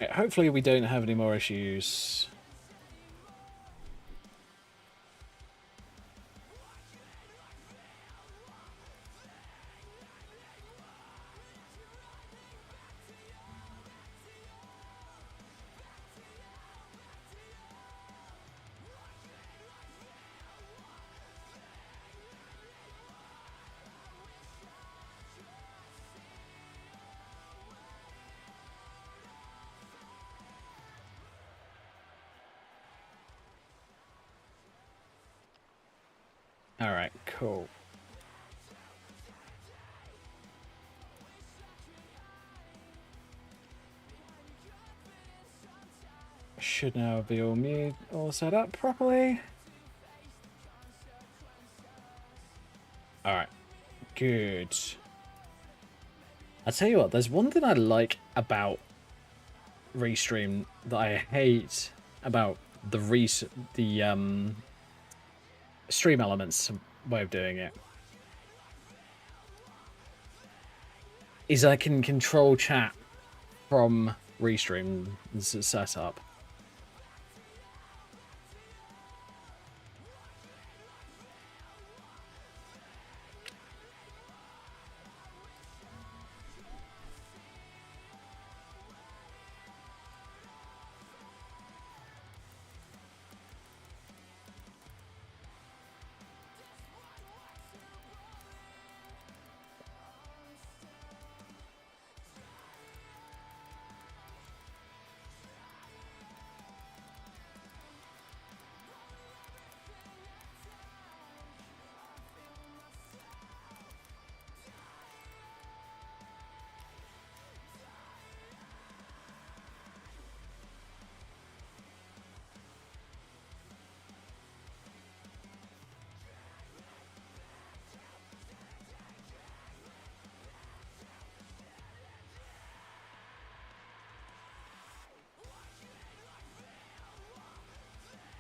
Right, hopefully we don't have any more issues. All right, cool. Should now be all set up properly. All right, good. I'll tell you what, there's one thing I like about Restream that I hate about the stream elements way of doing it. Is I can control chat from Restream's setup.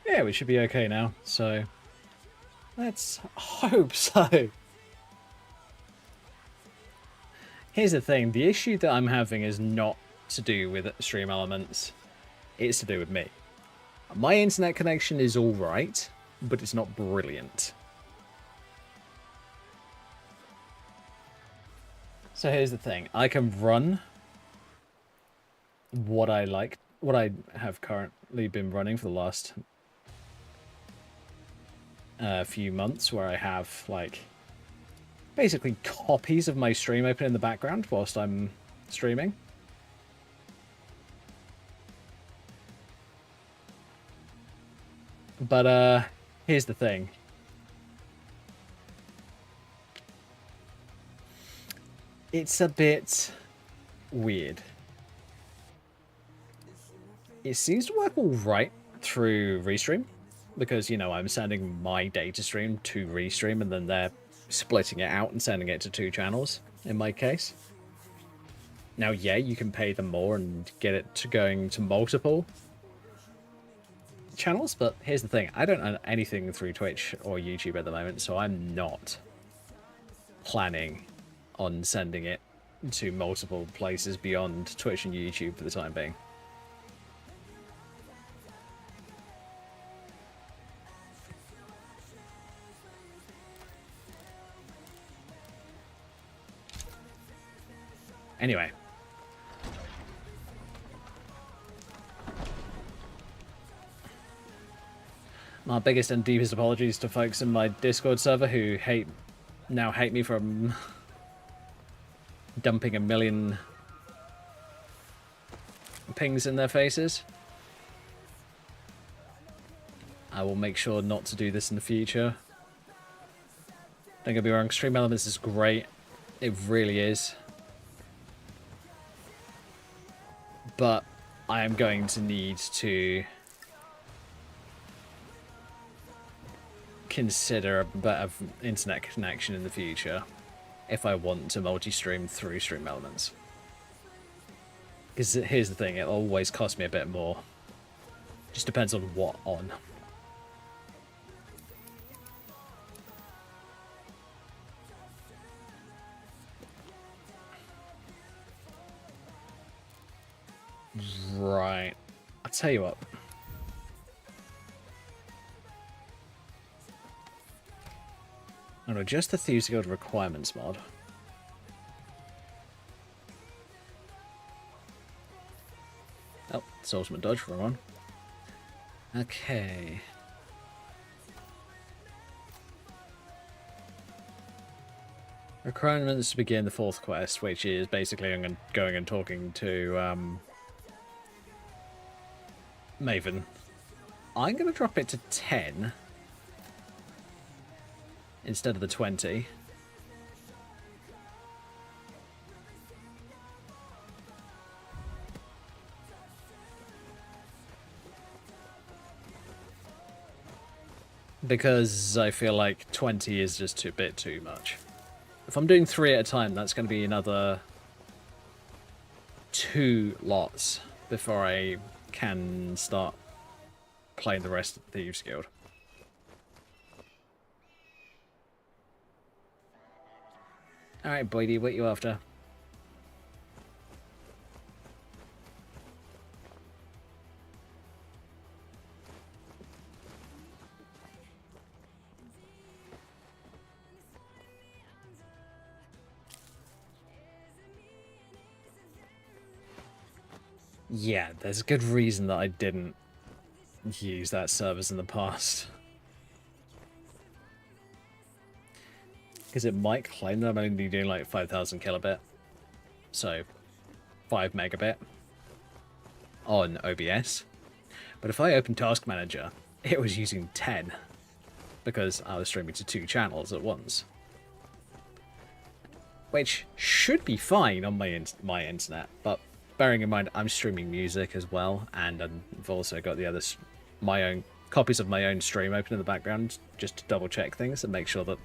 Yeah, we should be okay now, so let's hope so. Here's the thing, the issue that I'm having is not to do with stream elements, it's to do with me. My internet connection is alright, but it's not brilliant. So here's the thing, I can run what I like, what I have currently been running for the last few months, where I have like basically copies of my stream open in the background whilst I'm streaming. But here's the thing. It's a bit weird. It seems to work all right through Restream, because, you know, I'm sending my data stream to Restream, and then they're splitting it out and sending it to 2 channels, in my case. Now, yeah, you can pay them more and get it to going to multiple channels, but here's the thing. I don't own anything through Twitch or YouTube at the moment, so I'm not planning on sending it to multiple places beyond Twitch and YouTube for the time being. Anyway. My biggest and deepest apologies to folks in my Discord server who now hate me from dumping a million pings in their faces. I will make sure not to do this in the future. Don't get me wrong, Stream Elements is great. It really is. But I am going to need to consider a better internet connection in the future if I want to multi-stream through Stream Elements. Because here's the thing, it'll always cost me a bit more. Just depends on what on. Right. I'll tell you what. I'm going to adjust the Thieves Guild requirements mod. Oh, it's ultimate dodge for one. Okay. Requirements to begin the 4th quest, which is basically I'm going and talking to Maven. I'm going to drop it to 10 instead of the 20. Because I feel like 20 is just a bit too much. If I'm doing 3 at a time, that's going to be another 2 lots before I can start playing the rest of the Thieves Guild. Alright, Boydie, what you after? Yeah, there's a good reason that I didn't use that service in the past. Because it might claim that I'm only doing like 5,000 kilobit. So, 5 megabit on OBS. But if I open Task Manager, it was using 10. Because I was streaming to 2 channels at once. Which should be fine on my internet, but bearing in mind I'm streaming music as well, and I've also got the my own copies of my own stream open in the background just to double check things and make sure that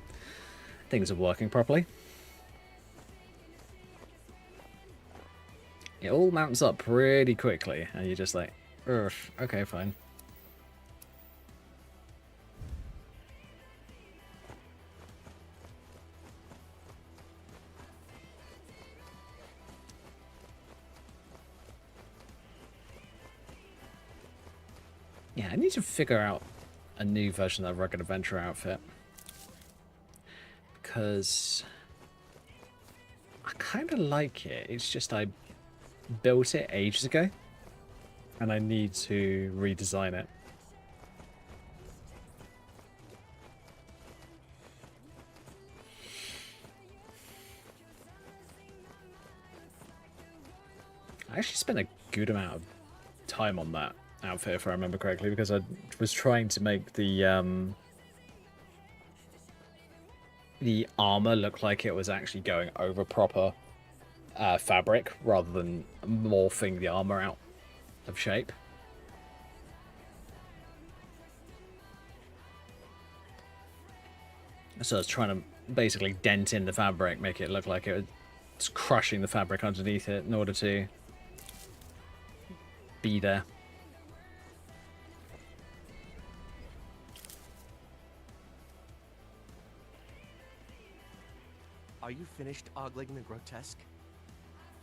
things are working properly. It all mounts up pretty quickly, and you're just like, okay, fine. Yeah, I need to figure out a new version of that Rugged Adventure outfit. Because I kind of like it. It's just I built it ages ago. And I need to redesign it. I actually spent a good amount of time on that outfit, if I remember correctly, because I was trying to make the armor look like it was actually going over proper fabric rather than morphing the armor out of shape. So I was trying to basically dent in the fabric, make it look like it was crushing the fabric underneath it in order to be there. Are you finished ogling the grotesque?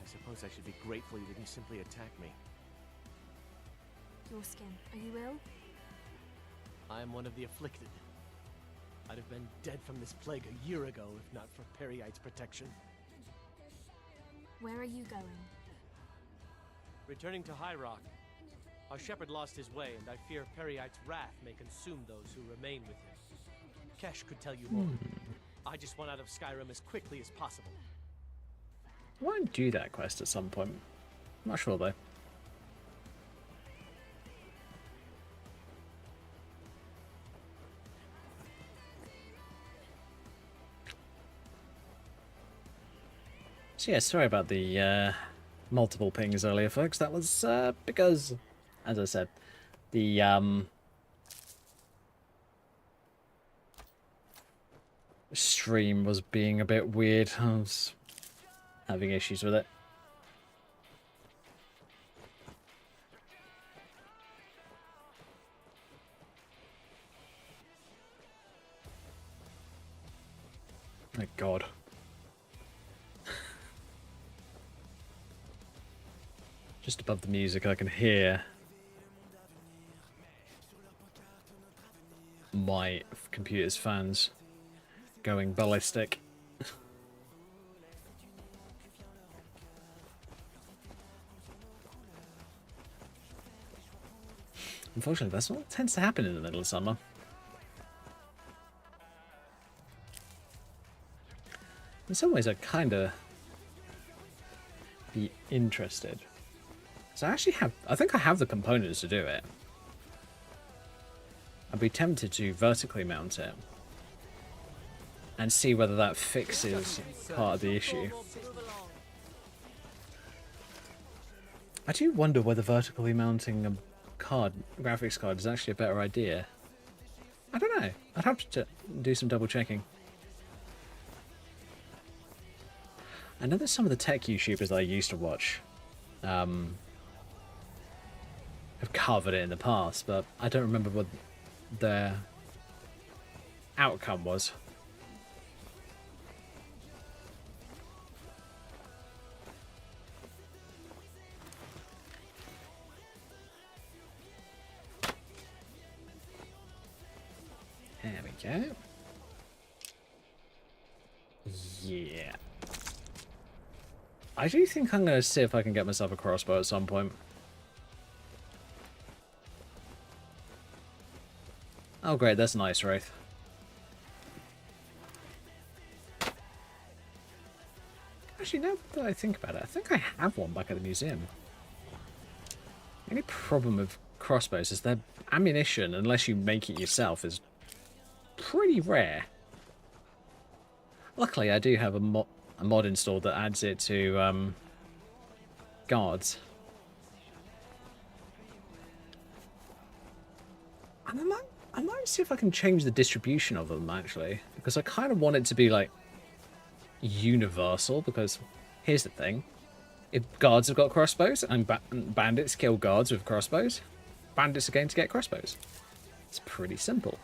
I suppose I should be grateful you didn't simply attack me. Your skin. Are you ill? I am one of the afflicted. I'd have been dead from this plague a year ago if not for Periite's protection. Where are you going? Returning to High Rock. Our shepherd lost his way, and I fear Periite's wrath may consume those who remain with him. Kesh could tell you more. I just want out of Skyrim as quickly as possible. I might do that quest at some point. I'm not sure though. So yeah, sorry about the multiple pings earlier, folks. That was because, as I said, the stream was being a bit weird. I was having issues with it. My God. Just above the music, I can hear my computer's fans going ballistic. Unfortunately, that's not what tends to happen in the middle of summer. In some ways, I'd kind of be interested. So I think I have the components to do it. I'd be tempted to vertically mount it and see whether that fixes part of the issue. I do wonder whether vertically mounting a graphics card is actually a better idea. I don't know. I'd have to do some double checking. I know that some of the tech YouTubers that I used to watch have covered it in the past, but I don't remember what their outcome was. There we go. Yeah. I do think I'm going to see if I can get myself a crossbow at some point. Oh great, that's nice, Wraith. Actually, now that I think about it, I think I have one back at the museum. The only problem with crossbows is their ammunition, unless you make it yourself, is pretty rare. Luckily, I do have a mod installed that adds it to guards. And I might see if I can change the distribution of them, actually. Because I kind of want it to be, like, universal. Because, here's the thing. If guards have got crossbows, and bandits kill guards with crossbows, bandits are going to get crossbows. It's pretty simple.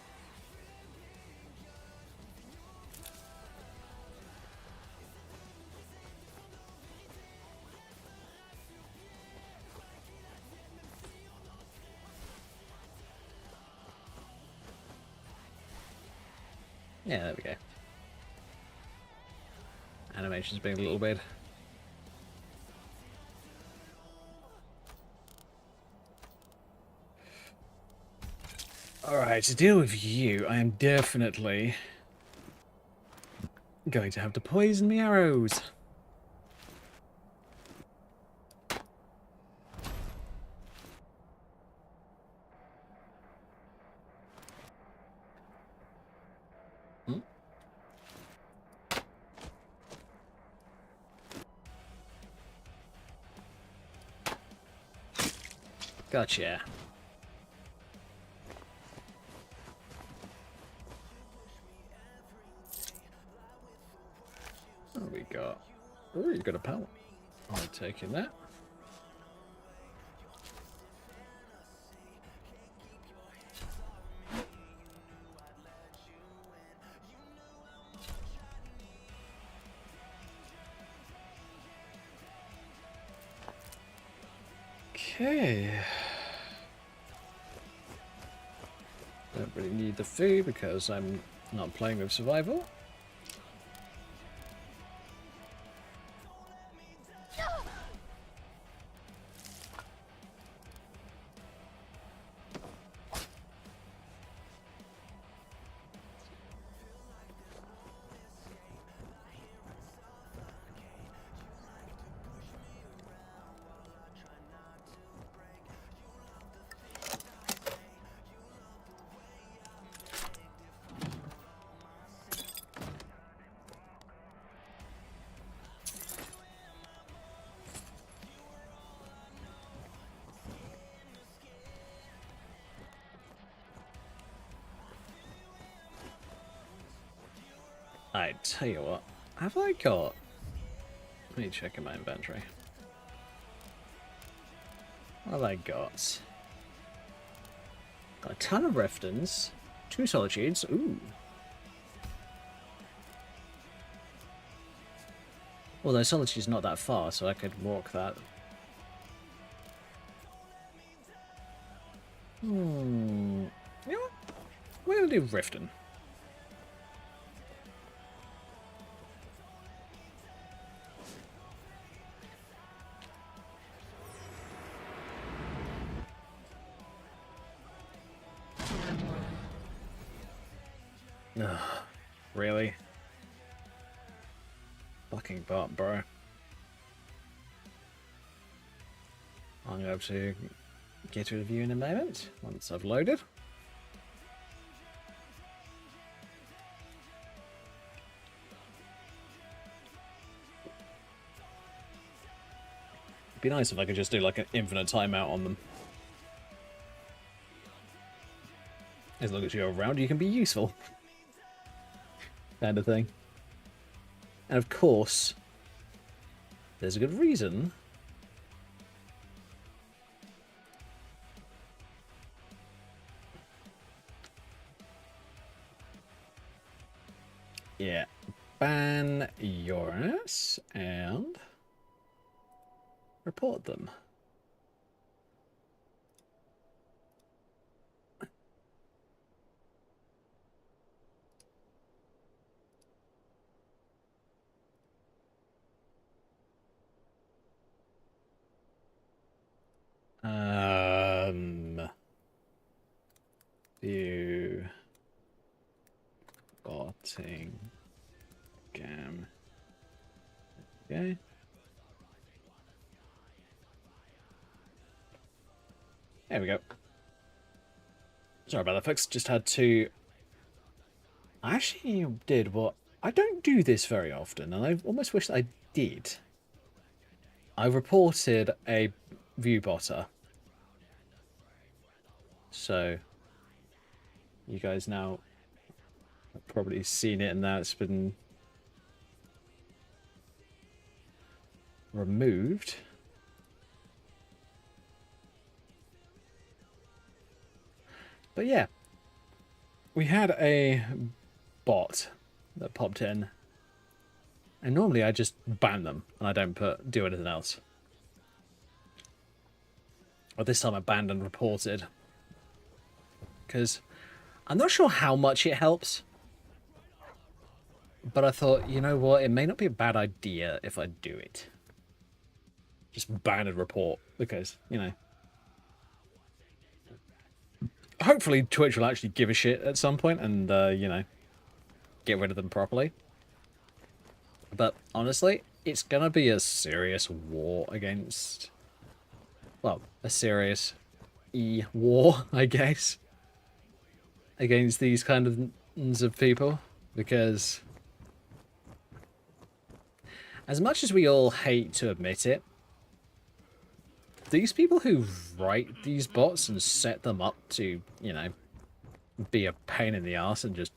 Yeah, there we go. Animation's being a little weird. Alright, to deal with you, I am definitely going to have to poison me arrows. Gotcha. What have we got? Oh, you got a pallet. I'm taking that. Okay. Don't really need the food because I'm not playing with survival. I tell you what, have I got... Let me check in my inventory. What have I got? Got a ton of Riftons, 2 Solitudes, ooh. Although Solitude's not that far, so I could walk that. You know what? We're going to do Riften. Ugh, really? Fucking bot, bro. I'm going to get rid of you in a moment, once I've loaded. It'd be nice if I could just do like an infinite timeout on them. As long as you're around, you can be useful. Kind of thing. And of course, there's a good reason. Yeah. Ban your ass and report them. View botting gam. Okay. There we go. Sorry about that, folks. Just had to. I actually did what I don't do this very often, and I almost wish that I did. I reported a view botter. So you guys now have probably seen it, and now it's been removed. But yeah, we had a bot that popped in, and normally I just ban them and I don't do anything else. But this time I banned and reported, because I'm not sure how much it helps, but I thought, you know what, it may not be a bad idea if I do it. Just ban and report, because, you know, hopefully Twitch will actually give a shit at some point and, you know, get rid of them properly. But honestly, it's gonna be a serious war against, well, a serious war, I guess, against these kind of people, because as much as we all hate to admit it, these people who write these bots and set them up to, you know, be a pain in the ass and just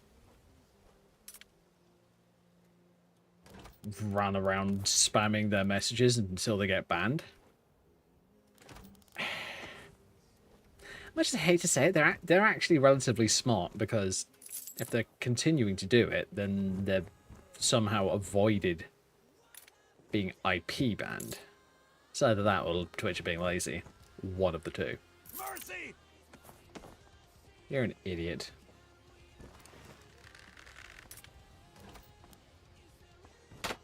run around spamming their messages until they get banned. Much as I hate to say it, they're actually relatively smart, because if they're continuing to do it, then they're somehow avoided being IP banned. So either that or Twitch are being lazy. One of the two. Mercy! You're an idiot. Time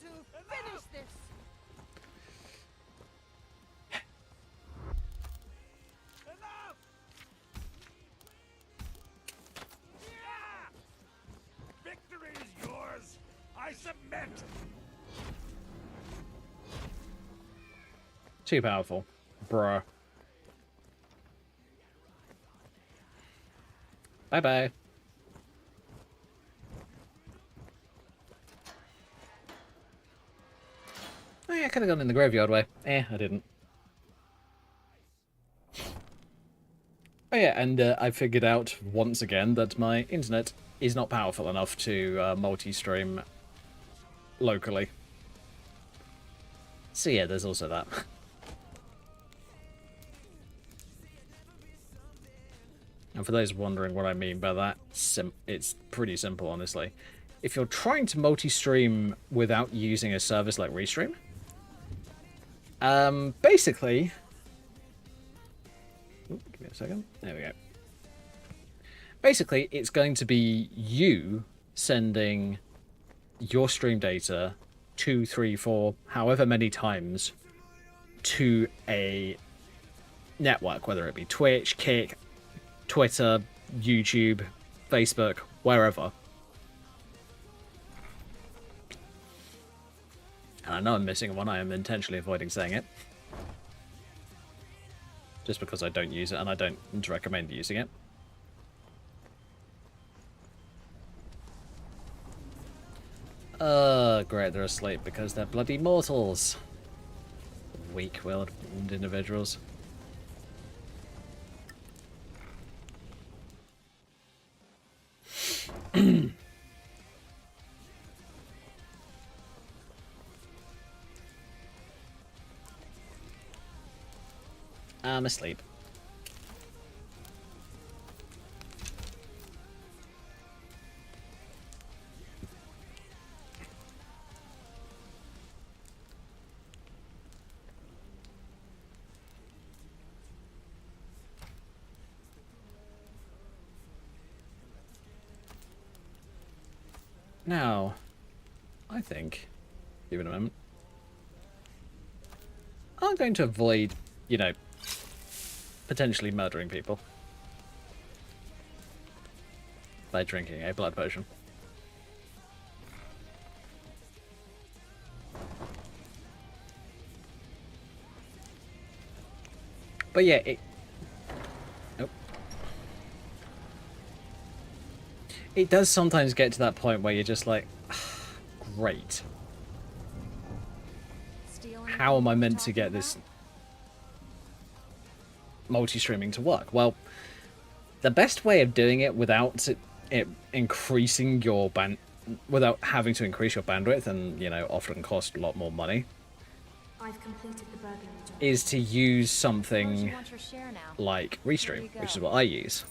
to finish this. Enough! Victory is yours. I submit. Too powerful. Bruh. Bye-bye. Oh yeah, I could have gone in the graveyard way. I didn't. Oh yeah, and I figured out once again that my internet is not powerful enough to multi-stream locally. So yeah, there's also that. And for those wondering what I mean by that, it's pretty simple, honestly. If you're trying to multi-stream without using a service like Restream, basically, Ooh, give me a second. There we go. Basically, it's going to be you sending your stream data 2, 3, 4, however many times to a network, whether it be Twitch, Kick, Twitter, YouTube, Facebook, wherever. And I know I'm missing one. I am intentionally avoiding saying it. Just because I don't use it and I don't recommend using it. Great, they're asleep because they're bloody mortals. Weak-willed individuals. I'm asleep. Now, I think, give it a moment, I'm going to avoid, you know, potentially murdering people by drinking a blood potion. But yeah, it does sometimes get to that point where you're just like, great. How am I meant to get this multi-streaming to work? Well, the best way of doing it without it increasing your without having to increase your bandwidth and, you know, often cost a lot more money, I've completed the burglary job. is to use something like Restream, which is what I use.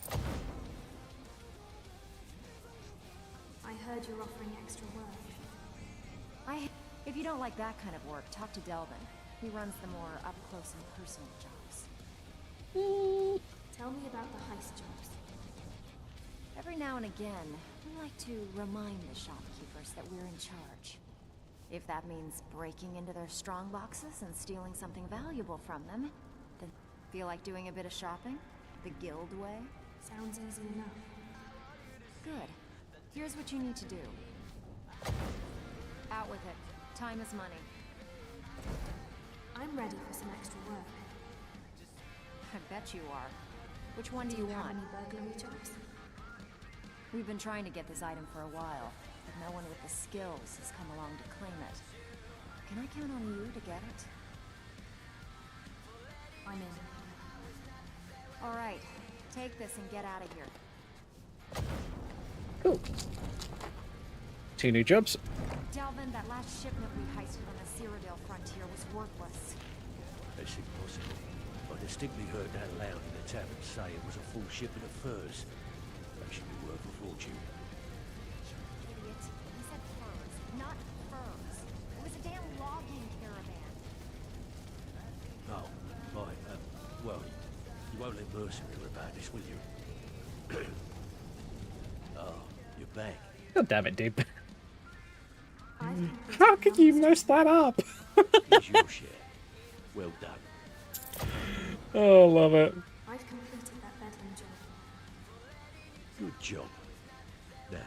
I heard you're offering extra work. If you don't like that kind of work, talk to Delvin. He runs the more up-close and personal jobs. Tell me about the heist jobs. Every now and again, we like to remind the shopkeepers that we're in charge. If that means breaking into their strong boxes and stealing something valuable from them, then feel like doing a bit of shopping? The guild way? Sounds easy enough. Good. Here's what you need to do. Out with it. Time is money. I'm ready for some extra work. I bet you are. Which one do you have want? any burglary jobs? We've been trying to get this item for a while, but no one with the skills has come along to claim it. Can I count on you to get it? I'm in. All right. Take this and get out of here. Cool. 2 new jobs. Delvin, that last shipment we heisted on the Cyrodiil frontier was worthless. That's impossible. I distinctly heard that loud in the tavern say it was a full shipment of furs. That should be worth a fortune. Idiot. He said furs, not furs. It was a damn logging caravan. Oh, right. Well, you won't let Mercer hear about this, will you? Oh, you're back. God damn it, dude. I've completed How the could you heist mess that up? Here's your share. Well done. Oh, love it. I've completed that bedlam job. Good job. Now,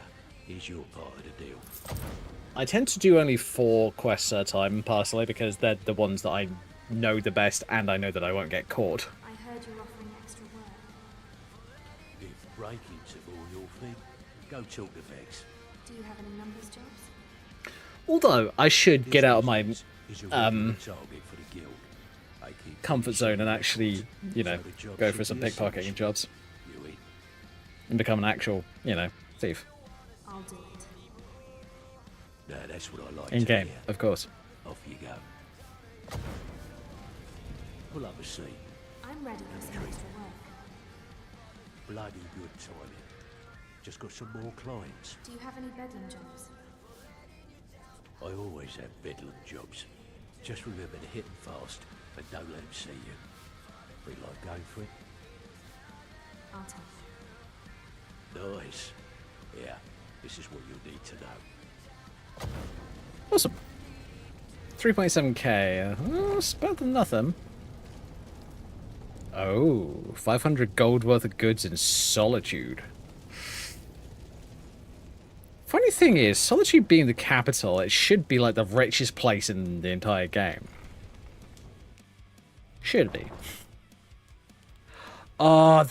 here's your part of the deal. I tend to do only 4 quests at a time, personally, because they're the ones that I know the best, and I know that I won't get caught. I heard you're offering extra work. If break-ins are all your thing, go talk to Vex. Do you have any numbers jobs? Although, I should get out of my Is a regular target for the guild. I keep comfort zone and actually, you know, So the job go should for some be a pickpocketing cinch. jobs You in? and become an actual, you know, thief. I'll do it. Now, that's what I like In to game, hear. of course. Off you go. Pull up a seat. I'm ready for some extra work. Bloody good timing. Just got some more clients. Do you have any bedlam jobs? I always have bedlam jobs. Just remember to hit them fast and don't let them see you. Feel like going for it? Autumn. Nice. Yeah, this is what you need to know. Awesome. 3.7k. It's better than nothing. Oh, 500 gold worth of goods in Solitude. Funny thing is, Solitude being the capital, it should be like the richest place in the entire game. Should be. Oh,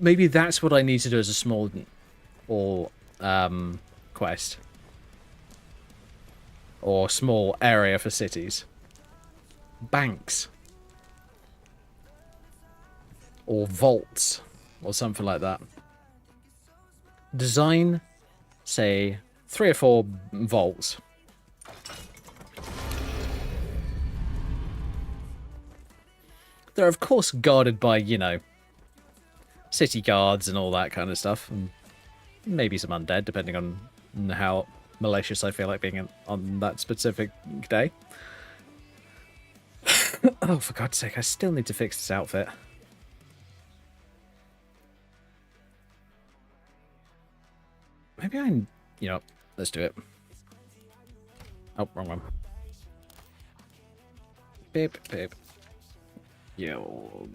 maybe that's what I need to do as a small or quest. Or small area for cities. Banks. Or vaults. Or something like that. Design, say, 3 or 4 vaults. They're of course guarded by, you know, city guards and all that kind of stuff. And maybe some undead, depending on how malicious I feel like being on that specific day. Oh, for God's sake, I still need to fix this outfit. Maybe you know, let's do it. Oh, wrong one. Beep, beep. Yo.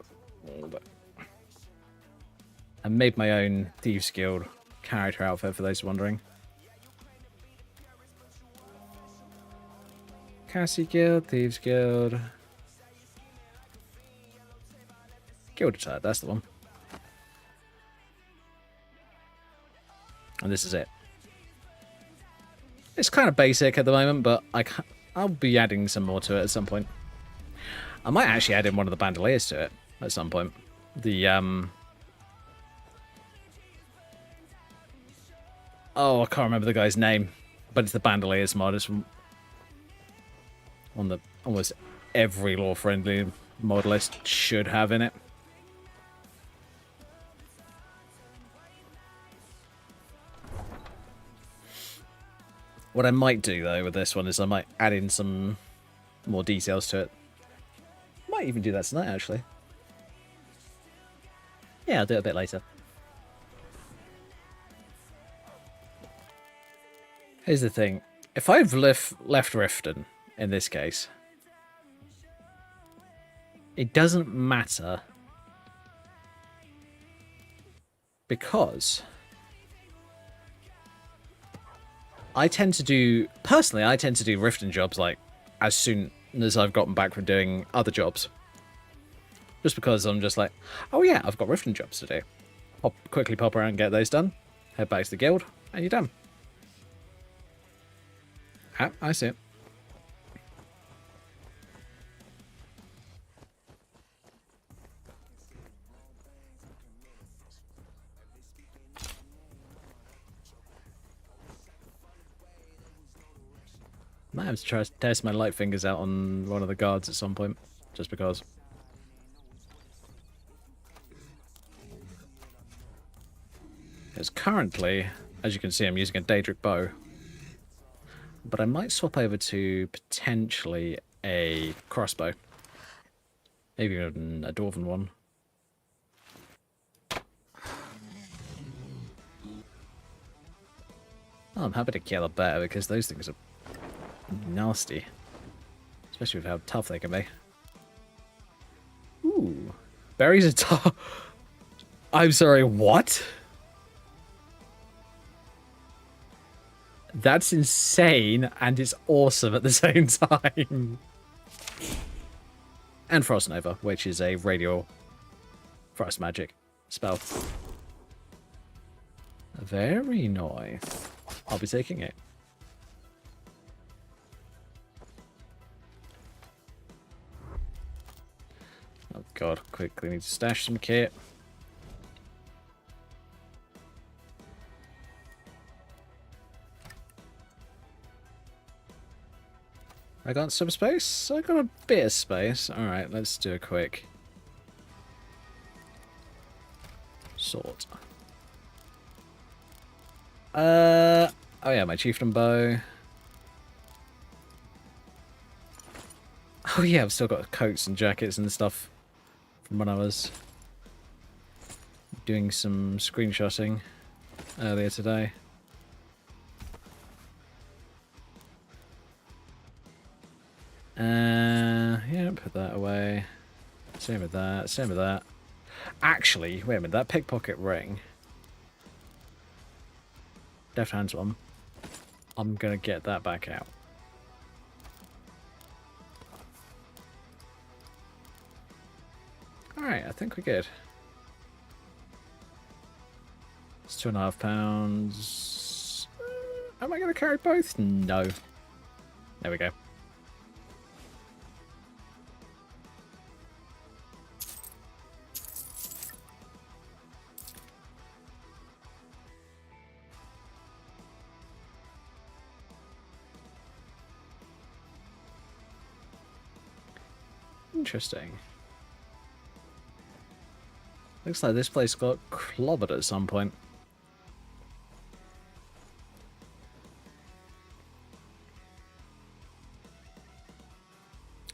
I made my own Thieves Guild character outfit, for those wondering. Cassie Guild, Thieves Guild. Guild attire, that's the one. And this is it. It's kind of basic at the moment, but I'll be adding some more to it at some point. I might actually add in one of the bandoliers to it at some point. The, oh, I can't remember the guy's name, but it's the bandoliers mod. It's one that almost every lore-friendly mod list should have in it. What I might do, though, with this one is I might add in some more details to it. Might even do that tonight, actually. Yeah, I'll do it a bit later. Here's the thing. If I've left Riften, in this case, it doesn't matter. Because I tend to do Riften jobs like as soon as I've gotten back from doing other jobs. Just because I'm just like, oh yeah, I've got Riften jobs to do. Quickly pop around and get those done. Head back to the guild, and you're done. Ah, I see it. Might have to try to test my light fingers out on one of the guards at some point, just because. Because currently, as you can see, I'm using a Daedric bow. But I might swap over to potentially a crossbow. Maybe even a Dwarven one. Oh, I'm happy to kill a bear because those things are nasty. Especially with how tough they can be. Ooh. Berries are tough. I'm sorry, what? That's insane, and it's awesome at the same time. And Frost Nova, which is a radial frost magic spell. Very nice. I'll be taking it. Oh god, quickly need to stash some kit. I got some space? I got a bit of space. Alright, let's do a quick sort. Oh yeah, my chieftain bow. Oh yeah, I've still got coats and jackets and stuff from when I was doing some screenshotting earlier today. Yeah, put that away. Same with that, same with that. Actually, wait a minute, that pickpocket ring. Deft hands one. I'm gonna get that back out. Alright, I think we're good. It's 2.5 pounds. Am I gonna carry both? No. There we go. Interesting. Looks like this place got clobbered at some point.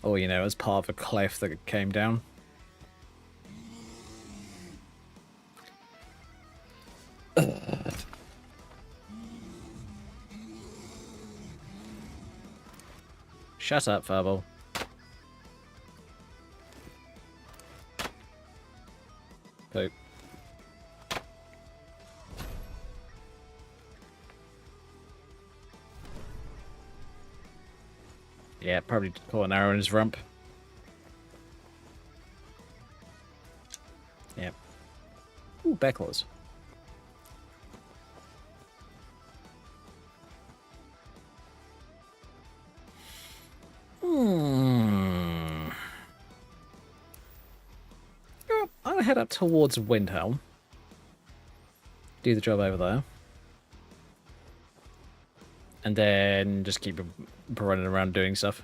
Or, you know, as part of a cliff that came down. Shut up, Fable. Poop. Yeah, probably caught an arrow in his rump. Yep. Ooh, bear claws. I'll head up towards Windhelm. Do the job over there. And then just keep running around doing stuff.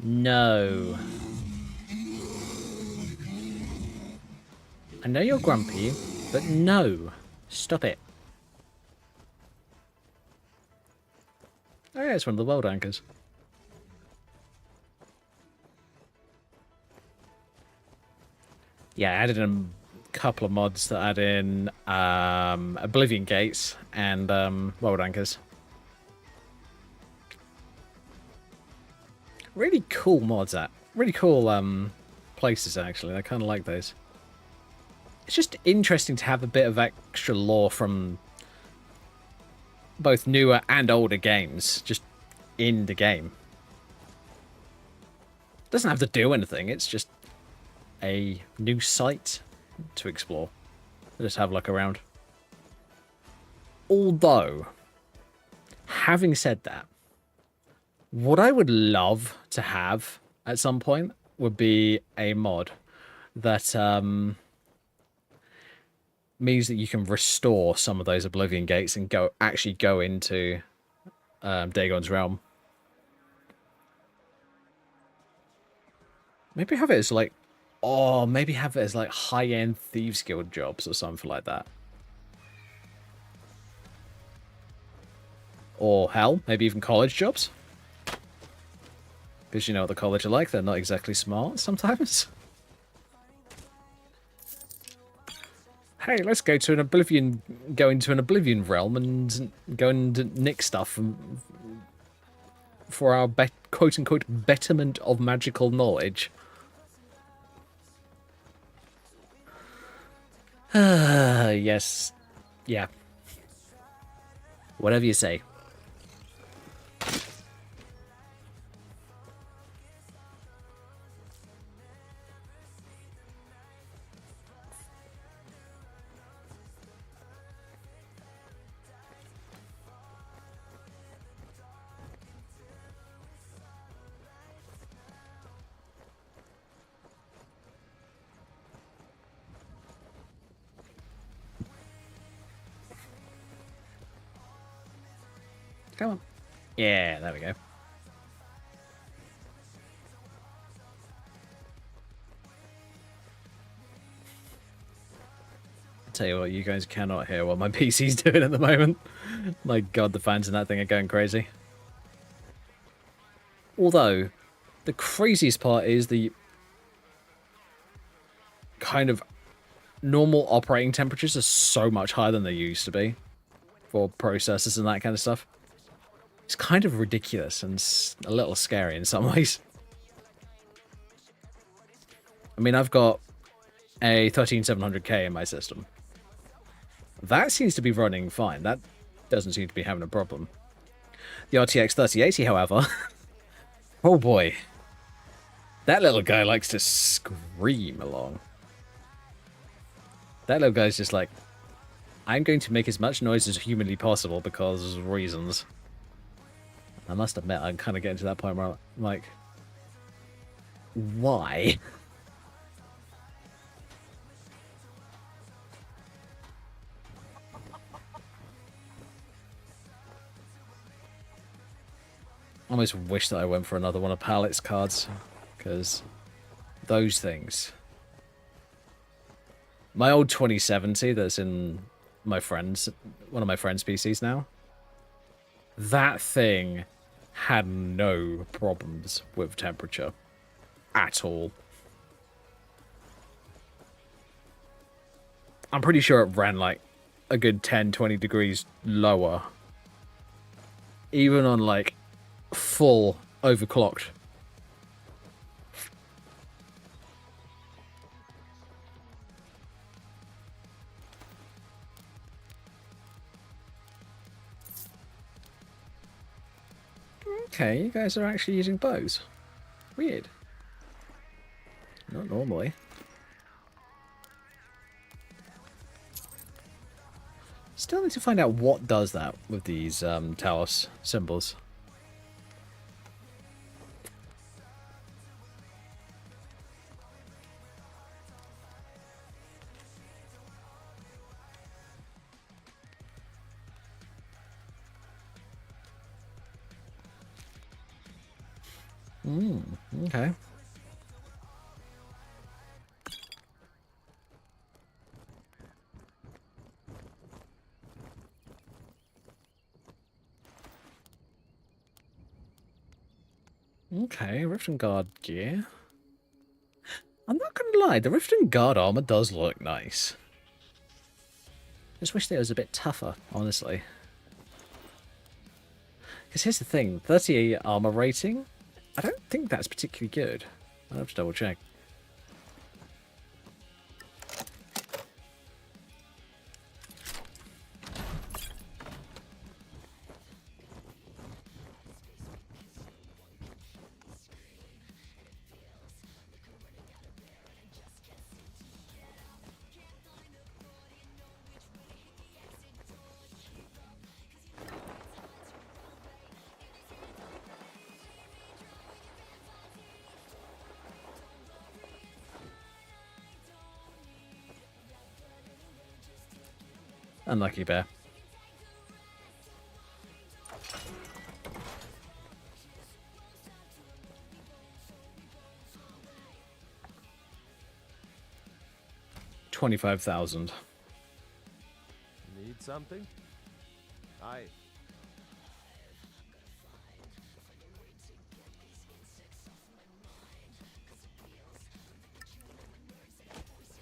No. I know you're grumpy, but no. Stop it. Oh yeah, it's one of the world anchors. Yeah, I added a couple of mods that add in Oblivion Gates and world anchors. Really cool mods, that. Really cool places, actually. I kind of like those. It's just interesting to have a bit of extra lore from both newer and older games just in the game. Doesn't have to do anything, it's just a new site to explore. Just have a look around. Although, having said that, what I would love to have at some point would be a mod that means that you can restore some of those Oblivion Gates and actually go into Dagon's Realm. Maybe have it as like, maybe have it as like high-end Thieves Guild jobs or something like that. Or hell, maybe even college jobs. Because you know what the college are like, they're not exactly smart sometimes. Hey, let's go into an Oblivion realm and go and nick stuff for our quote-unquote betterment of magical knowledge. Yes. Yeah. Whatever you say. Come on. Yeah, there we go. I tell you what, you guys cannot hear what my PC's doing at the moment. My god, the fans in that thing are going crazy. Although, the craziest part is the kind of normal operating temperatures are so much higher than they used to be for processors and that kind of stuff. It's kind of ridiculous and a little scary in some ways. I mean, I've got a 13700K in my system. That seems to be running fine. That doesn't seem to be having a problem. The RTX 3080, however, oh boy. That little guy likes to scream along. That little guy's just like, I'm going to make as much noise as humanly possible because reasons. I must admit, I'm kind of getting to that point where I'm like, why? I almost wish that I went for another one of Palett's cards, because those things. My old 2070 that's in my friend's, one of my friend's PCs now, that thing had no problems with temperature at all. I'm pretty sure it ran like a good 10-20 degrees lower, even on like full overclocked. Okay, you guys are actually using bows. Weird. Not normally. Still need to find out what does that with these Talos symbols. Okay. Okay, Rift and Guard gear. I'm not gonna lie, the Rift and Guard armor does look nice. Just wish that it was a bit tougher, honestly. Because here's the thing, 38 armor rating, I don't think that's particularly good. I'll have to double check. Unlucky bear. $25,000. Need something? I...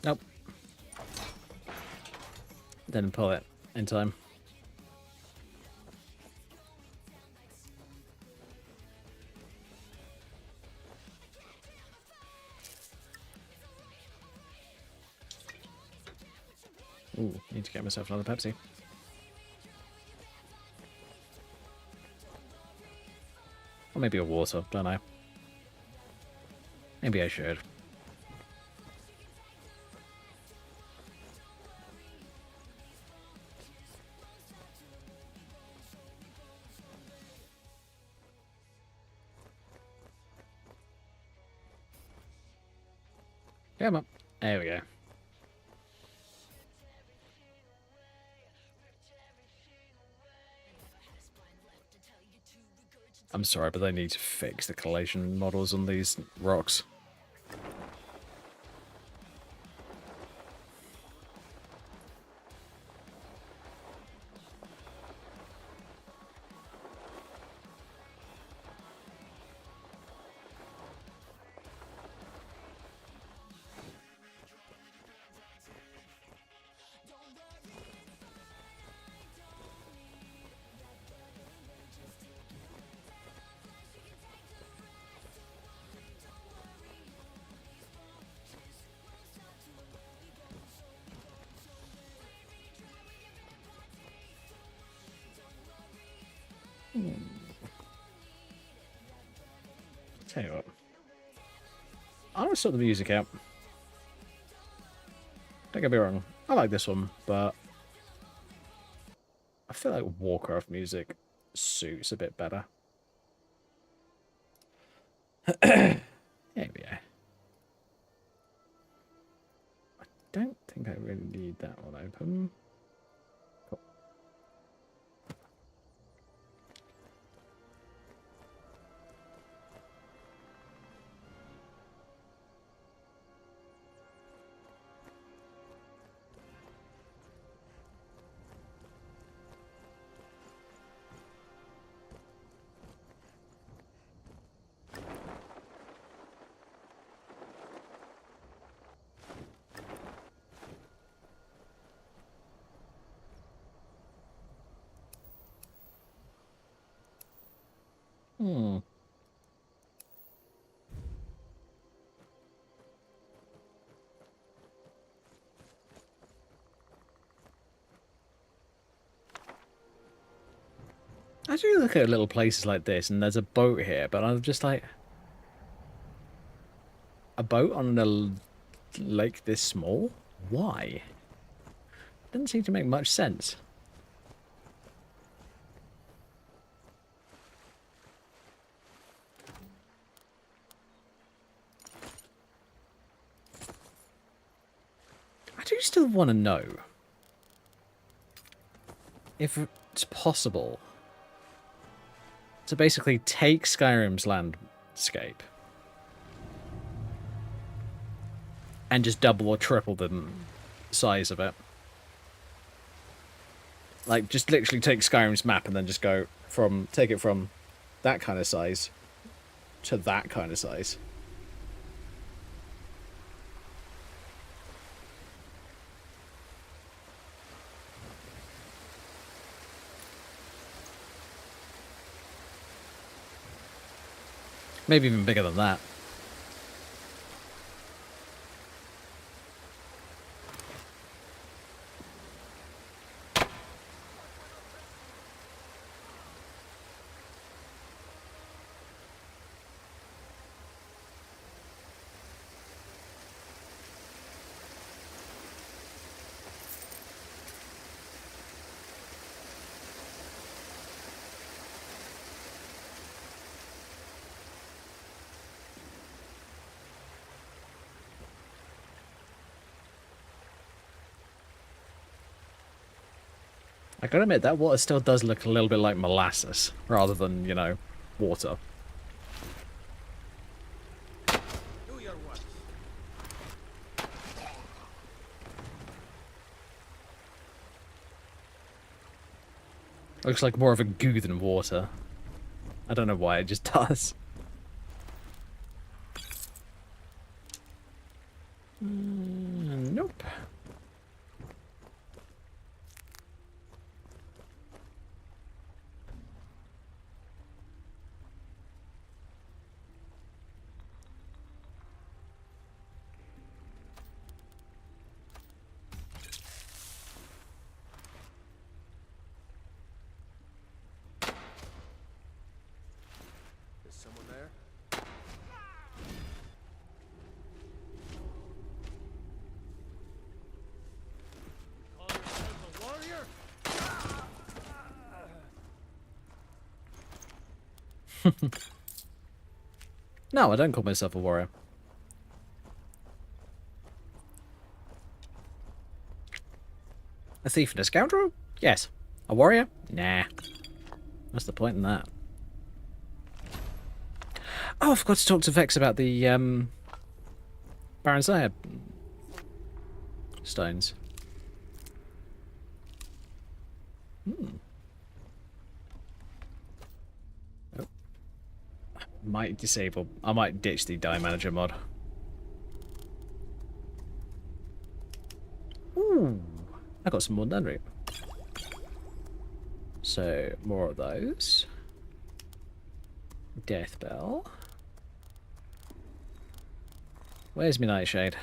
Nope. Didn't pull it in time. Ooh, need to get myself another Pepsi. Or maybe a water, don't I? Maybe I should. Come on. There we go. I'm sorry, but they need to fix the collation models on these rocks. Tell you what. I'm going to sort the music out. Don't get me wrong. I like this one, but I feel like Warcraft music suits a bit better. There we go. I don't think I really need that one open. Cool. Hmm. I do look at little places like this, and there's a boat here, but I'm just like, a boat on a lake this small? Why? Doesn't seem to make much sense. I do still want to know if it's possible to basically take Skyrim's landscape and just double or triple the size of it. Like, just literally take Skyrim's map and then just go from, take it from that kind of size to that kind of size. Maybe even bigger than that. I gotta admit, that water still does look a little bit like molasses, rather than, you know, water. Do your work. Looks like more of a goo than water. I don't know why, it just does. Nope. Is someone there? Call yourself a warrior? No, I don't call myself a warrior. A thief and a scoundrel? Yes. A warrior? Nah. What's the point in that? Oh, I forgot to talk to Vex about the Baron Zaya stones. Oh. Might disable. I might ditch the die manager mod. Ooh, I got some more nunnery. So more of those. Death bell. Where's my nightshade?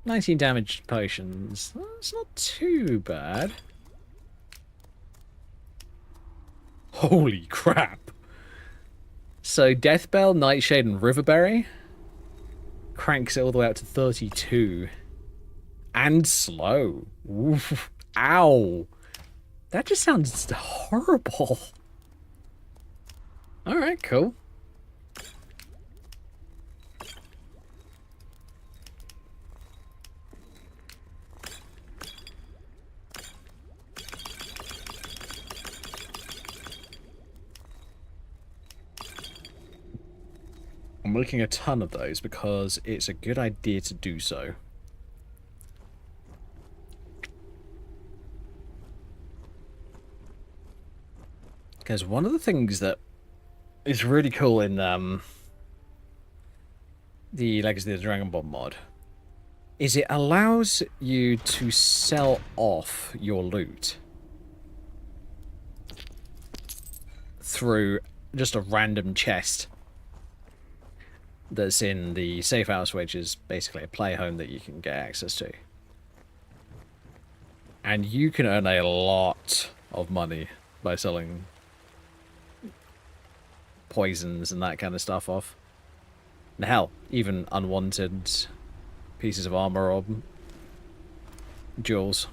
19 damage potions. That's not too bad. Holy crap! So Deathbell, Nightshade, and Riverberry cranks it all the way up to 32. And slow. Oof. Ow. That just sounds horrible. Alright, cool. I'm looking a ton of those because it's a good idea to do so. Because one of the things that is really cool in the Legacy of the Dragon Ball mod is it allows you to sell off your loot through just a random chest that's in the safe house, which is basically a playhome that you can get access to. And you can earn a lot of money by selling poisons and that kind of stuff off. And hell, even unwanted pieces of armor or jewels.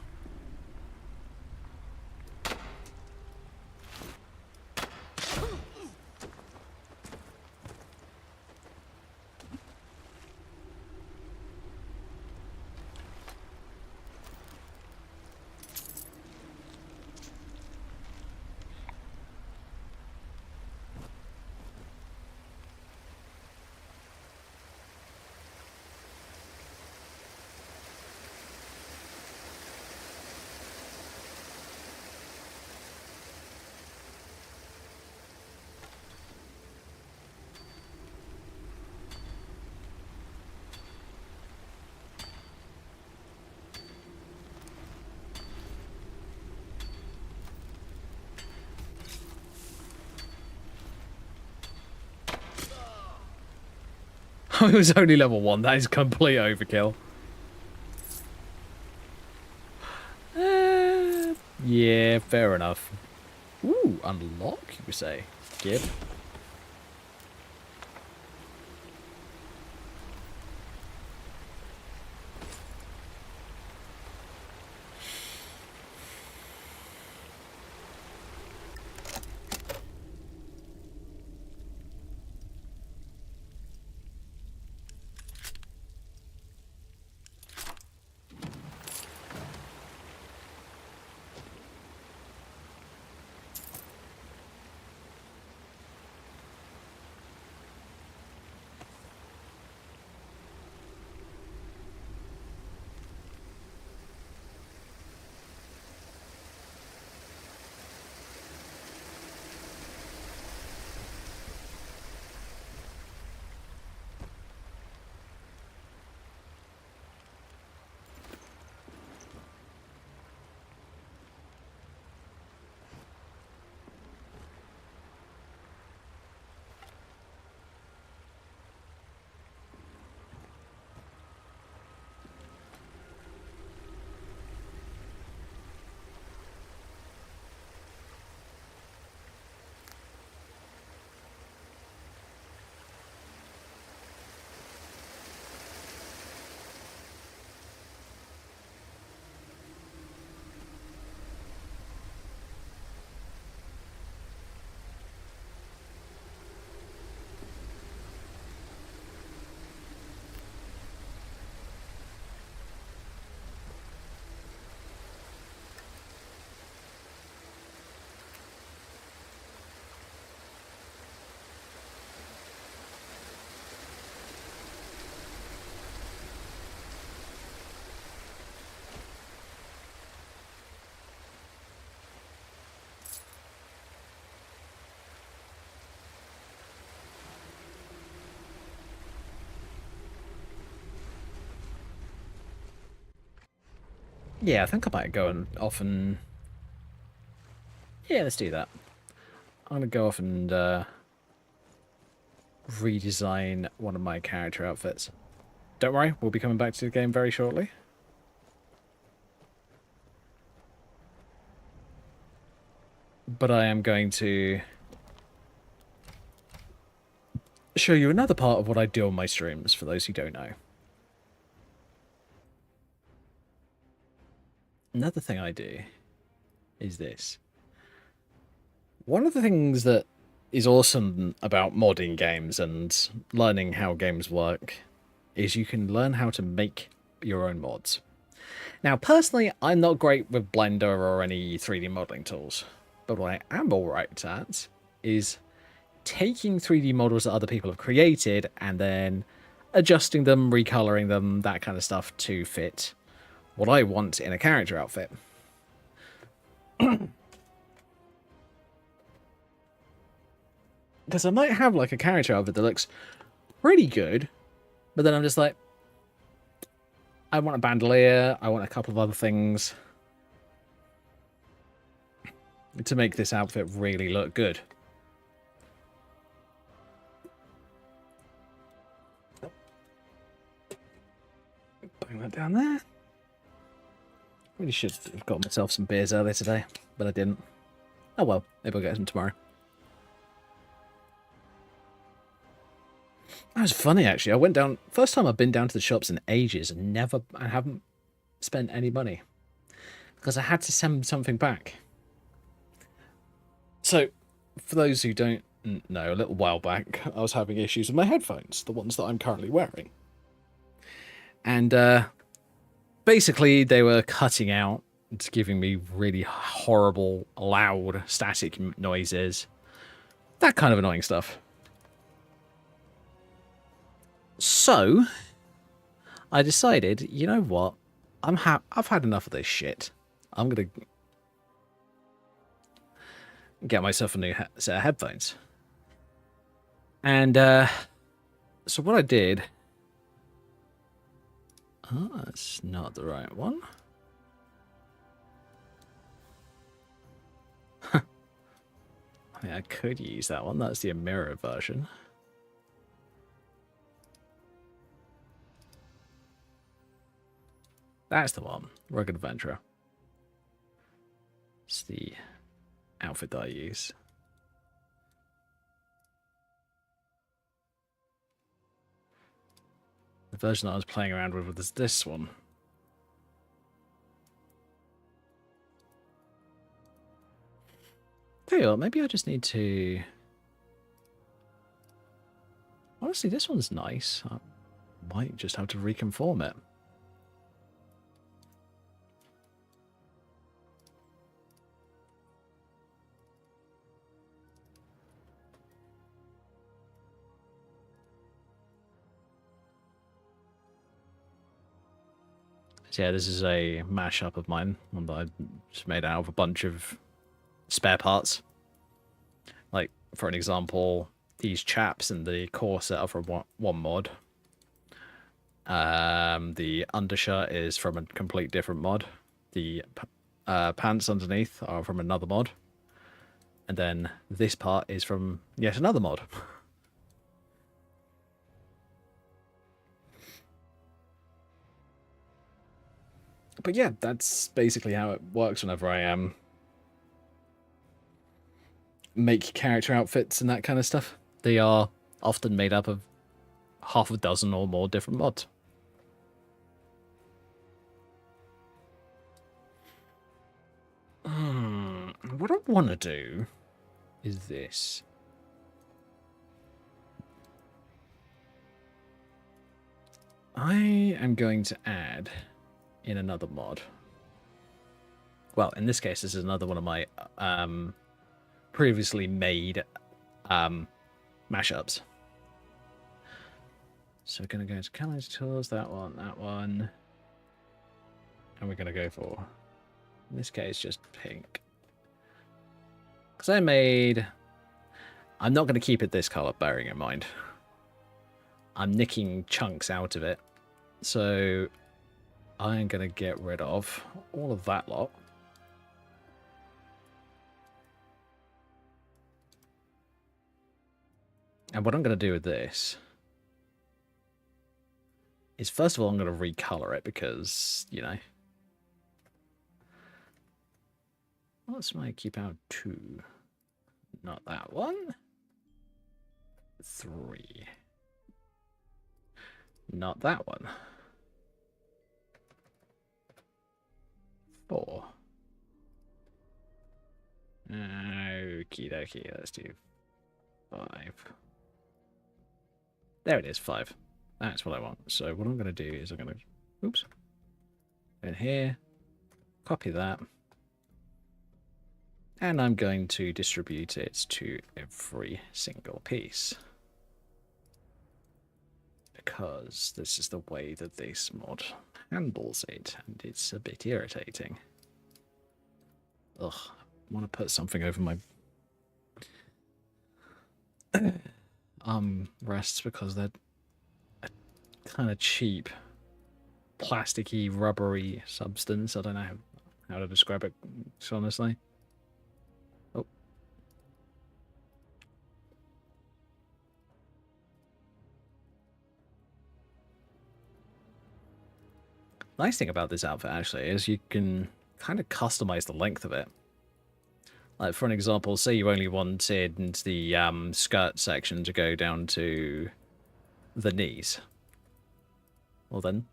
I was only level 1. That is complete overkill. Yeah, fair enough. Ooh, unlock, you say? Gib. Yeah, I think I might go and off and... Yeah, let's do that. I'm gonna go off and redesign one of my character outfits. Don't worry, we'll be coming back to the game very shortly. But I am going to show you another part of what I do on my streams, for those who don't know. Another thing I do is this. One of the things that is awesome about modding games and learning how games work is you can learn how to make your own mods. Now, personally, I'm not great with Blender or any 3D modeling tools, but what I am alright at is taking 3D models that other people have created and then adjusting them, recoloring them, that kind of stuff to fit what I want in a character outfit. Because I might have like a character outfit that looks pretty good, but then I'm just like, I want a bandolier, I want a couple of other things to make this outfit really look good. Bring that down there. Really should have got myself some beers earlier today, but I didn't. Oh well, maybe I'll get some tomorrow. That was funny, actually. I went down... First time I've been down to the shops in ages and I haven't spent any money. Because I had to send something back. So, for those who don't know, a little while back, I was having issues with my headphones. The ones that I'm currently wearing. And, basically, they were cutting out. It's giving me really horrible, loud, static noises. That kind of annoying stuff. So, I decided, you know what? I've had enough of this shit. I'm gonna get myself a new set of headphones. And so what I did. Oh, that's not the right one. I mean, I could use that one. That's the mirror version. That's the one. Rugged Adventurer. It's the outfit that I use. The version that I was playing around with was this one. Tell you what, maybe I just need to... Honestly, this one's nice. I might just have to reconform it. So yeah, this is a mashup of mine, one that I just made out of a bunch of spare parts. Like, for an example, these chaps and the corset are from one mod. The undershirt is from a complete different mod. The pants underneath are from another mod. And then this part is from yet another mod. But yeah, that's basically how it works whenever I make character outfits and that kind of stuff. They are often made up of half a dozen or more different mods. What I want to do is this. I am going to add in another mod. Well, in this case, this is another one of my previously made mashups. So we're going to go to Calendar Tools, that one. And we're going to go for, in this case, just pink. Because I'm not going to keep it this color, bearing in mind. I'm nicking chunks out of it. So I'm going to get rid of all of that lot. And what I'm going to do with this is, first of all, I'm going to recolor it because, you know. Let's make keep out 2. Not that one. 3. Not that one. 4. Okie dokie, let's do 5. There it is, 5. That's what I want. So what I'm going to do is I'm going to, oops, in here, copy that, and I'm going to distribute it to every single piece. Because this is the way that this mod handles it, and it's a bit irritating. Ugh, I want to put something over my rests because they're a kind of cheap, plasticky, rubbery substance. I don't know how to describe it, honestly. Oh. Nice thing about this outfit, actually, is you can kind of customize the length of it. Like, for an example, say you only wanted the skirt section to go down to the knees. Well then,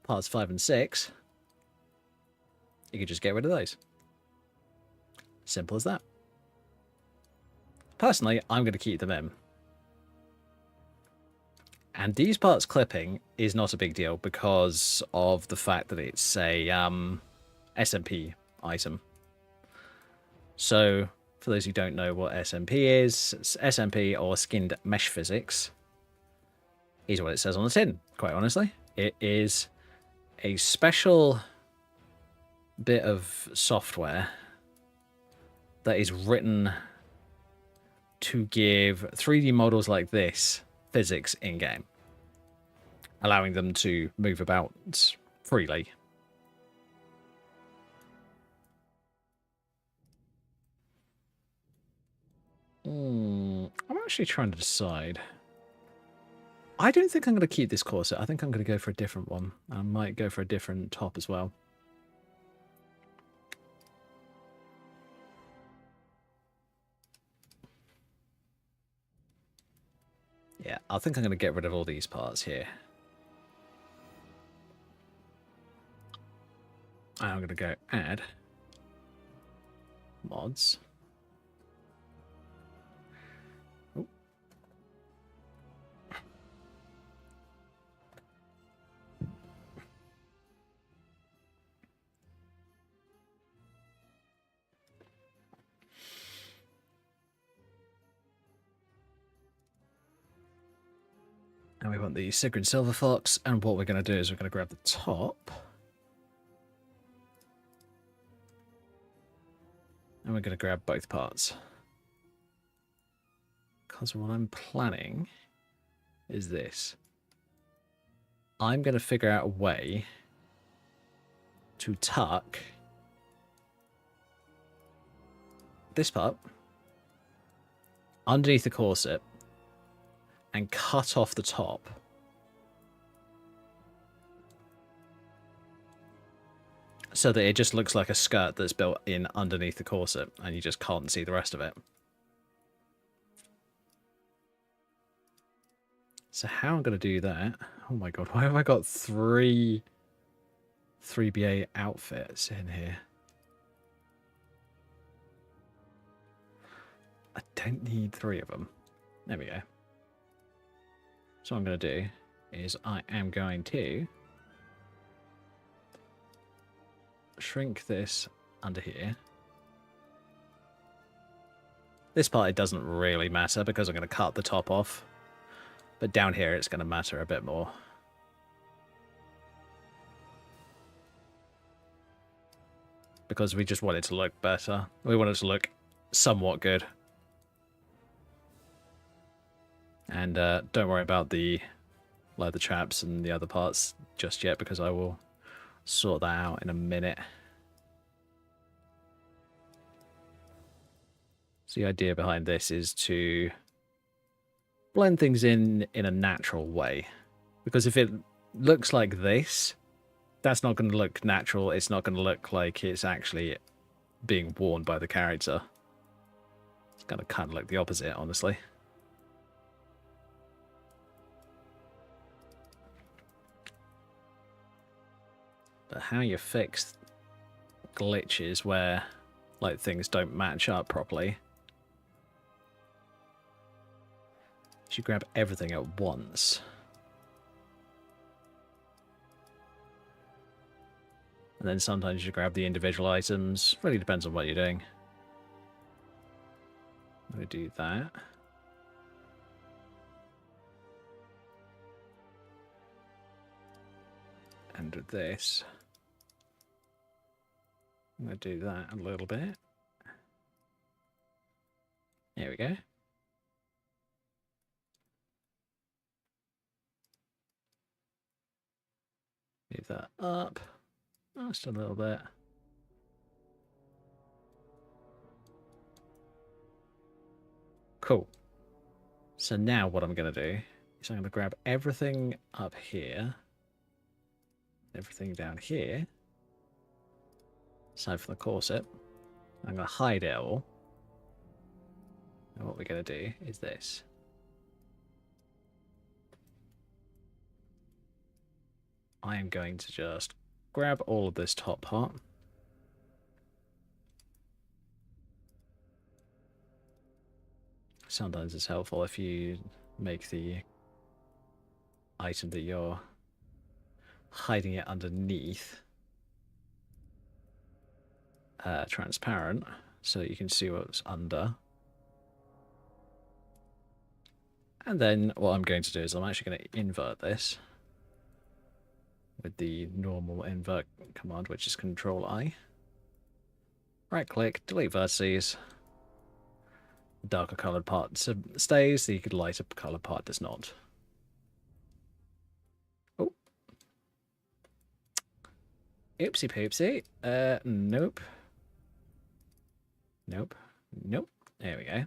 parts 5 and 6, you could just get rid of those. Simple as that. Personally, I'm going to keep them in. And these parts clipping is not a big deal because of the fact that it's a SMP item. So, for those who don't know what SMP is, SMP, or skinned mesh physics, is what it says on the tin, quite honestly. It is a special bit of software that is written to give 3D models like this physics in-game, allowing them to move about freely. I'm actually trying to decide. I don't think I'm going to keep this corset. I think I'm going to go for a different one. I might go for a different top as well. Yeah, I think I'm going to get rid of all these parts here. And I'm going to go add mods. Oh. And we want the Sigrid Silver Fox, and what we're going to do is we're going to grab the top. And we're going to grab both parts. Because what I'm planning is this. I'm going to figure out a way to tuck this part underneath the corset and cut off the top. So that it just looks like a skirt that's built in underneath the corset and you just can't see the rest of it. So how I'm going to do that... Oh my god, why have I got 3 3BA outfits in here? I don't need 3 of them. There we go. So what I'm going to do is I am going to shrink this under here. This part, it doesn't really matter because I'm going to cut the top off. But down here, it's going to matter a bit more. Because we just want it to look better. We want it to look somewhat good. And don't worry about the leather chaps and the other parts just yet, because I will sort that out in a minute. So the idea behind this is to blend things in a natural way. Because if it looks like this, that's not going to look natural. It's not going to look like it's actually being worn by the character. It's going to kind of look the opposite, honestly. But how you fix glitches where like things don't match up properly. You should grab everything at once. And then sometimes you grab the individual items. Really depends on what you're doing. We do that. And with this, I'm going to do that a little bit. There we go. Move that up. Just a little bit. Cool. So now what I'm going to do is I'm going to grab everything up here. Everything down here. Aside from the corset. I'm going to hide it all. And what we're going to do is this. I am going to just grab all of this top part. Sometimes it's helpful if you make the item that you're hiding it underneath transparent, so that you can see what's under. And then what I'm going to do is I'm actually going to invert this with the normal invert command, which is Control I. Right click, delete vertices. Darker coloured part stays, the lighter coloured part does not. Oh. Oopsie poopsie. Nope. Nope. Nope. There we go.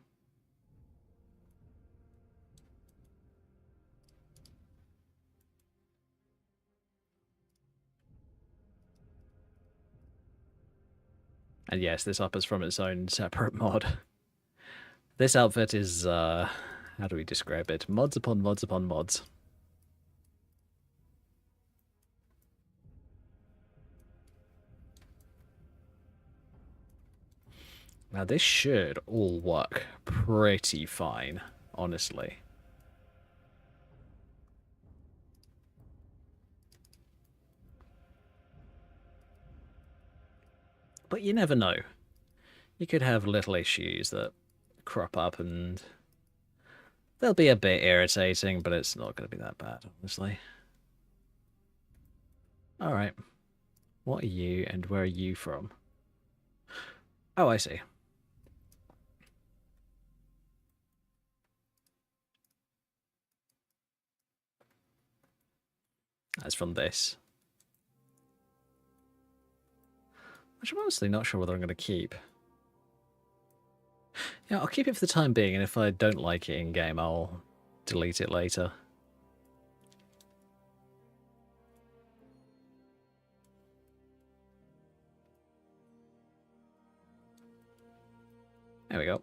And yes, this up is from its own separate mod. This outfit is, how do we describe it? Mods upon mods upon mods. Now this should all work pretty fine, honestly. But you never know. You could have little issues that crop up and they'll be a bit irritating, but it's not going to be that bad, honestly. Alright. What are you and where are you from? Oh, I see. That's from this. Which I'm honestly not sure whether I'm going to keep. Yeah, I'll keep it for the time being, and if I don't like it in-game, I'll delete it later. There we go.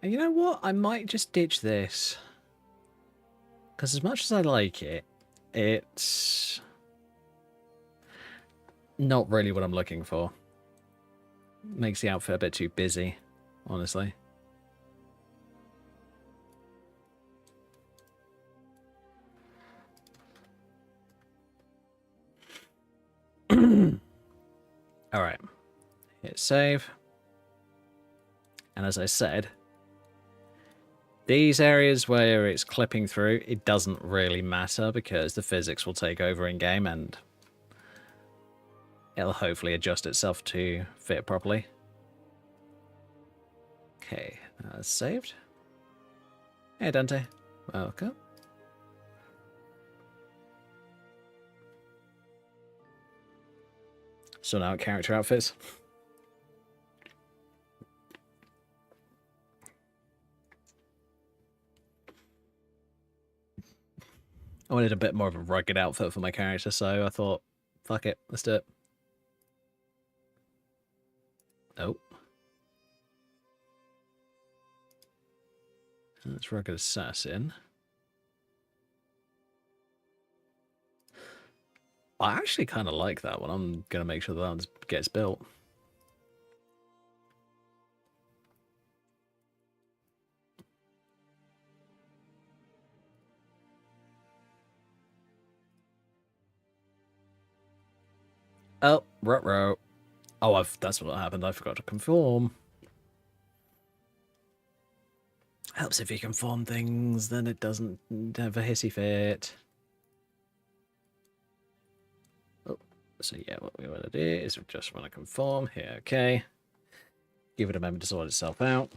And you know what? I might just ditch this. Because as much as I like it, it's not really what I'm looking for. Makes the outfit a bit too busy, honestly. Alright. Hit save. And as I said, these areas where it's clipping through, it doesn't really matter because the physics will take over in-game and it'll hopefully adjust itself to fit properly. Okay, that's saved. Hey Dante, welcome. So now character outfits. I wanted a bit more of a rugged outfit for my character, so I thought, fuck it, let's do it. Oh. That's rugged assassin. I actually kind of like that one. I'm going to make sure that one gets built. Oh, ruh-roh. Oh, that's what happened. I forgot to conform. Helps if you conform things, then it doesn't have a hissy fit. Oh, so yeah, what we want to do is we just want to conform here, okay. Give it a moment to sort itself out.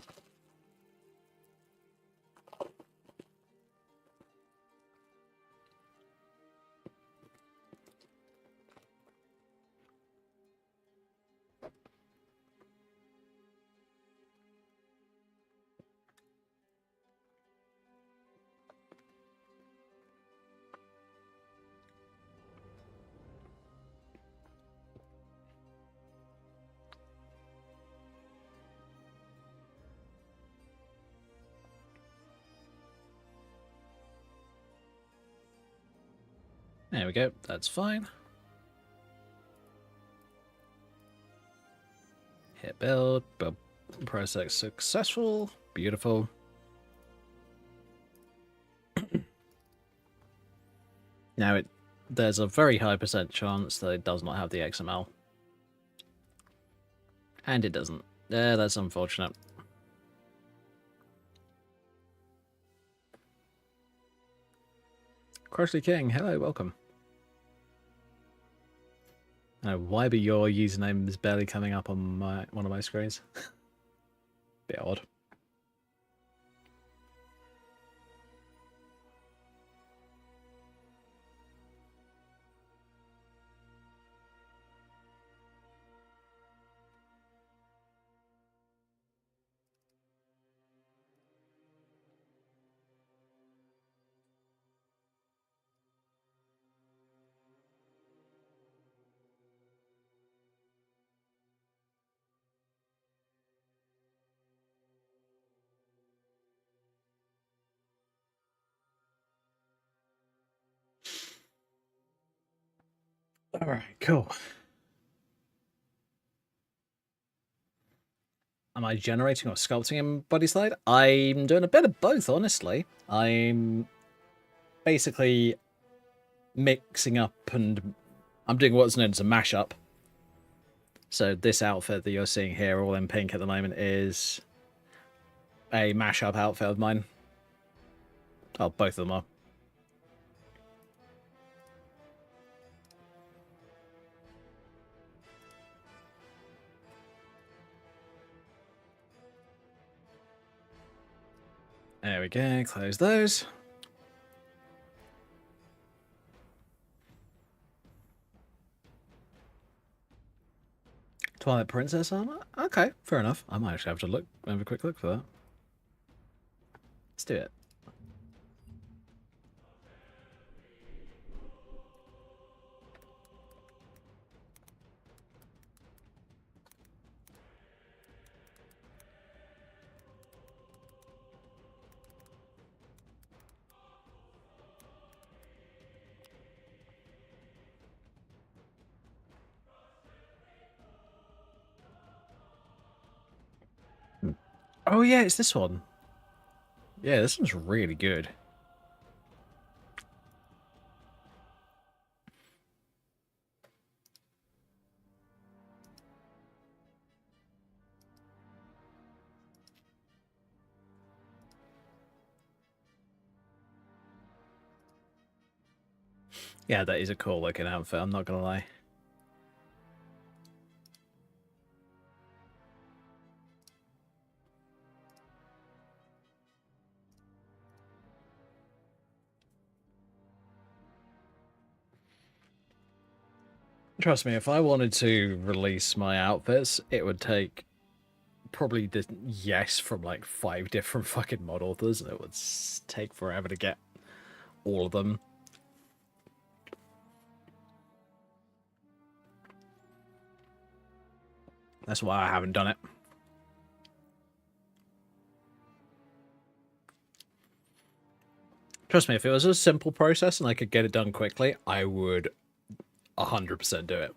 There we go, that's fine. Hit build process successful, beautiful. Now there's a very high % chance that it does not have the XML. And it doesn't. Yeah, that's unfortunate. Crossley King, hello, welcome. Why but your username is barely coming up on one of my screens? Bit odd. Alright, cool. Am I generating or sculpting in Body Slide? I'm doing a bit of both, honestly. I'm basically mixing up and I'm doing what's known as a mashup. So this outfit that you're seeing here, all in pink at the moment, is a mashup outfit of mine. Oh, both of them are. There we go, close those. Twilight Princess armor? Okay, fair enough. I might actually have to have a quick look for that. Let's do it. Oh yeah, it's this one. Yeah, this one's really good. Yeah, that is a cool looking outfit, I'm not gonna lie. Trust me, if I wanted to release my outfits, it would take probably the yes from like 5 different fucking mod authors, and it would take forever to get all of them. That's why I haven't done it. Trust me, if it was a simple process and I could get it done quickly, I would 100% do it.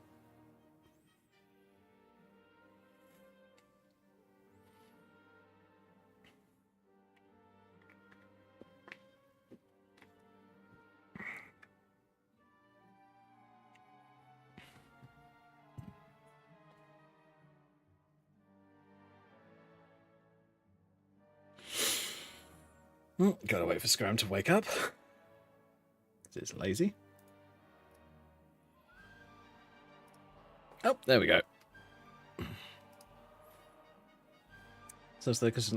Gotta wait for Skyrim to wake up. It's lazy. Oh, there we go. So it's because.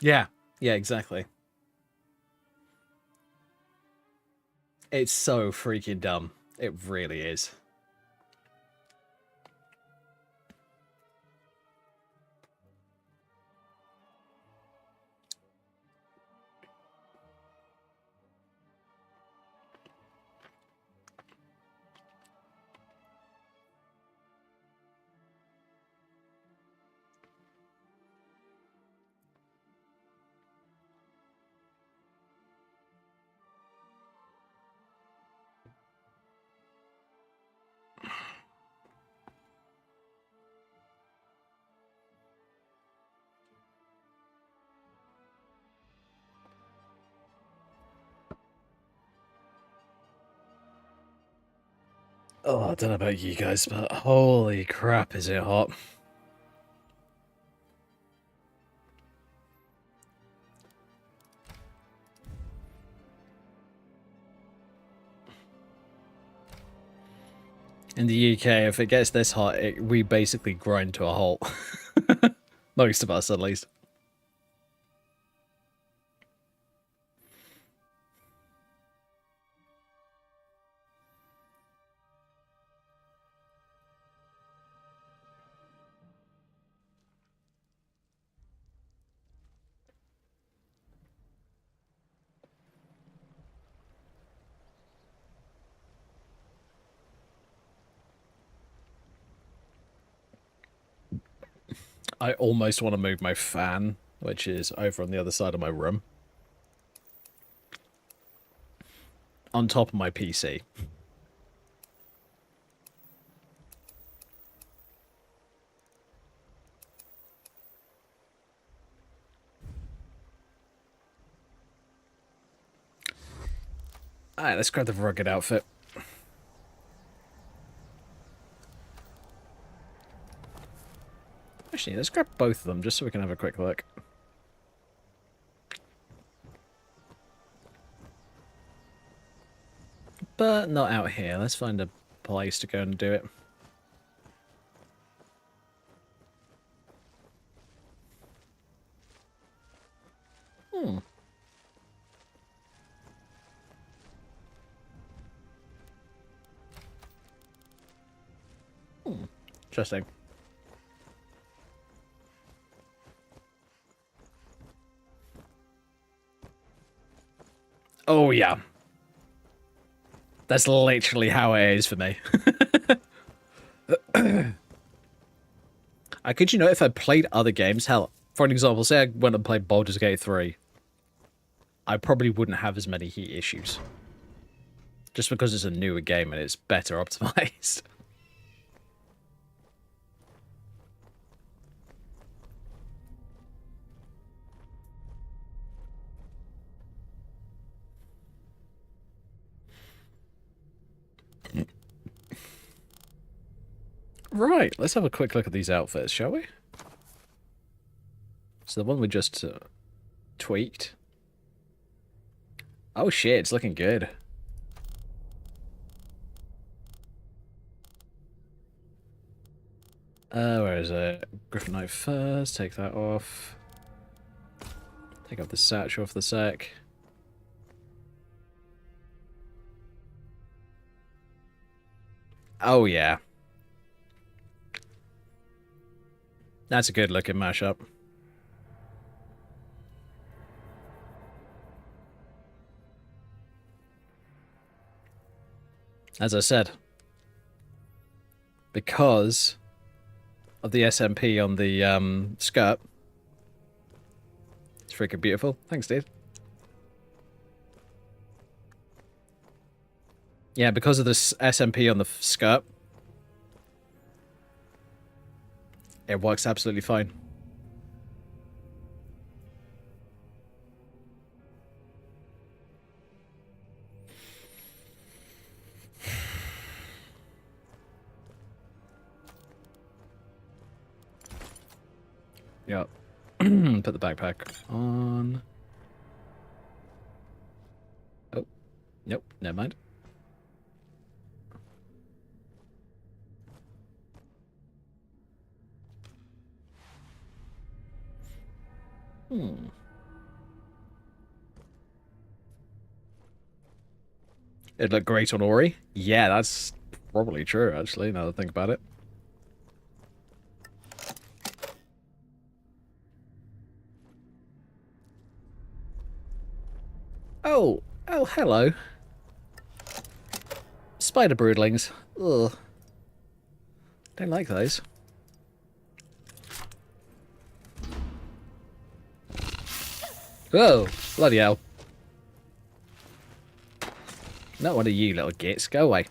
Yeah, exactly. It's so freaking dumb. It really is. Oh, I don't know about you guys, but holy crap, is it hot. In the UK, if it gets this hot, we basically grind to a halt. Most of us, at least. I almost want to move my fan, which is over on the other side of my room, on top of my PC. Alright, let's grab the rugged outfit. Actually, let's grab both of them just so we can have a quick look. But not out here. Let's find a place to go and do it. Interesting. Oh, yeah. That's literally how it is for me. I could, if I played other games, hell, for an example, say I went and played Baldur's Gate 3, I probably wouldn't have as many heat issues. Just because it's a newer game and it's better optimized. Right, let's have a quick look at these outfits, shall we? So the one we just tweaked. Oh shit, it's looking good. Where is it? Griffin Knight first, take that off. Take off the satchel for the sec. Oh yeah. That's a good looking mashup. As I said, because of the SMP on the skirt, It's freaking beautiful. Thanks, dude. Yeah, because of this SMP on the skirt, it works absolutely fine. Yep. Put the backpack on. Oh. Nope, never mind. It'd look great on Ori. Yeah, that's probably true, actually, now that I think about it. Oh, hello. Spider broodlings. Ugh. Don't like those. Whoa, bloody hell. Not one of you little gits. Go away.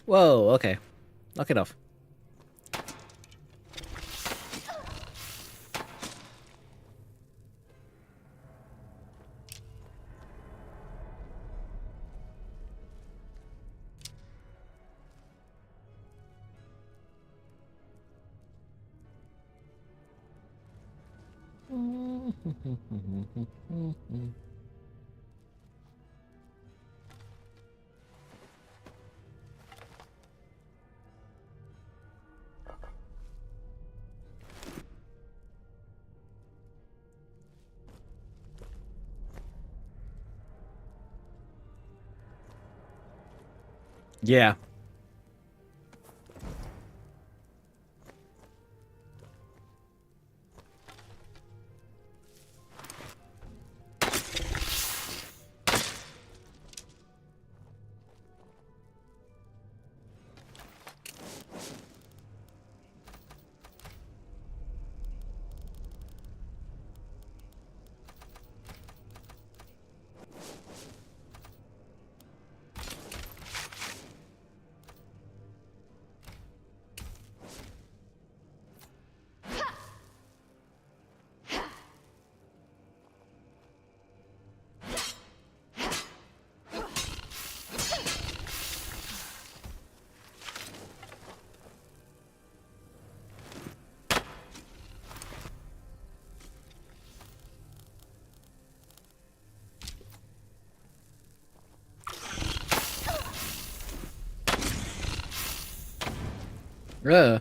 Whoa, okay. Knock it off. Yeah. Yeah.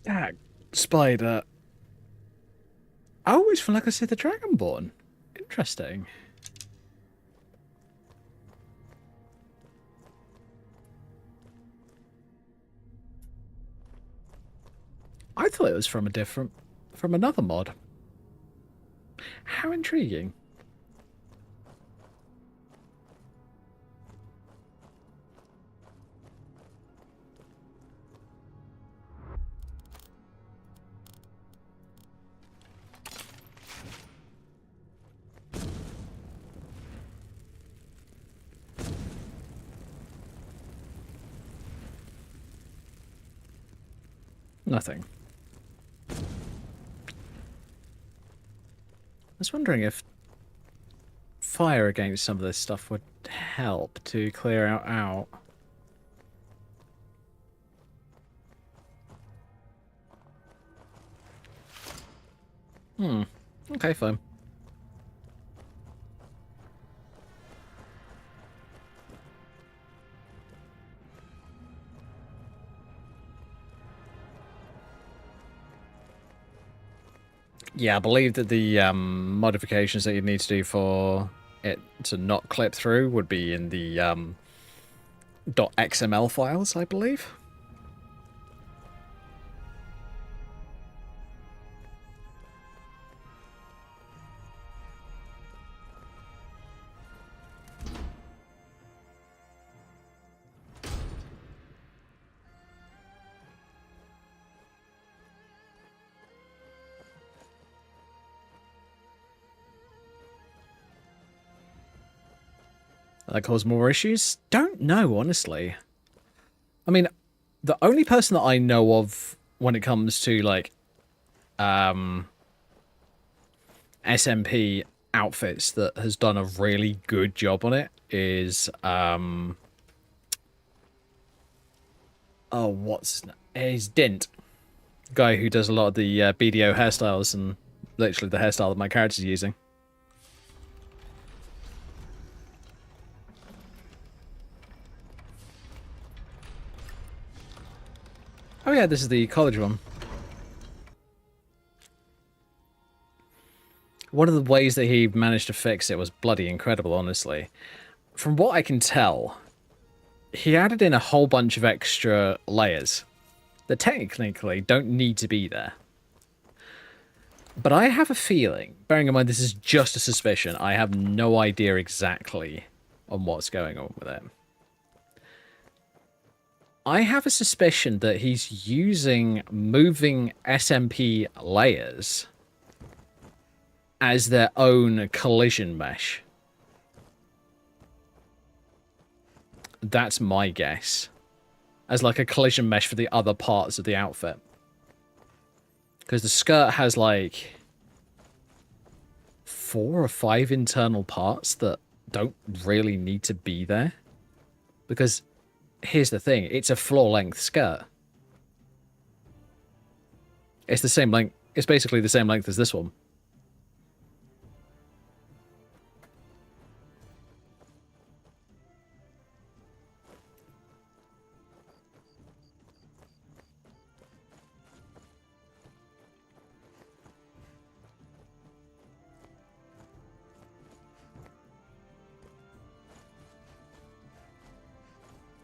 Ah, spider. I always feel like I see the Dragonborn. Interesting. I thought it was from another mod. How intriguing. Nothing. I was wondering if fire against some of this stuff would help to clear out. Okay, fine. Yeah, I believe that the modifications that you need to do for it to not clip through would be in the .xml files, I believe. That cause more issues? Don't know, honestly. I mean, the only person that I know of when it comes to, like, SMP outfits that has done a really good job on it is, oh, what's his name? Is Dint. Guy who does a lot of the BDO hairstyles and literally the hairstyle that my character's using. Oh yeah, this is the college one. One of the ways that he managed to fix it was bloody incredible, honestly. From what I can tell, he added in a whole bunch of extra layers that technically don't need to be there. But I have a feeling, bearing in mind this is just a suspicion, I have no idea exactly on what's going on with it. I have a suspicion that he's using moving SMP layers as their own collision mesh. That's my guess. As like a collision mesh for the other parts of the outfit. Because the skirt has like 4 or 5 internal parts that don't really need to be there. Because here's the thing, it's a floor-length skirt. It's the same length, it's basically the same length as this one.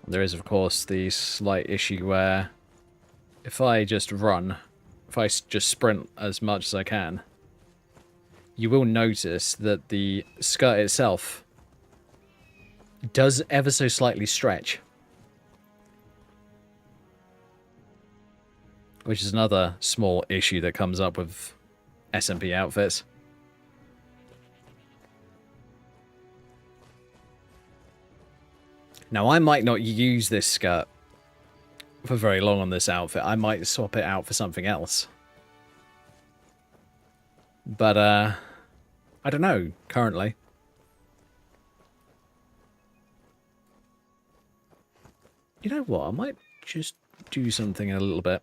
There is, of course, the slight issue where if I just run, if I just sprint as much as I can, you will notice that the skirt itself does ever so slightly stretch. Which is another small issue that comes up with SMP outfits. Now, I might not use this skirt for very long on this outfit. I might swap it out for something else. But, I don't know, currently. You know what? I might just do something in a little bit.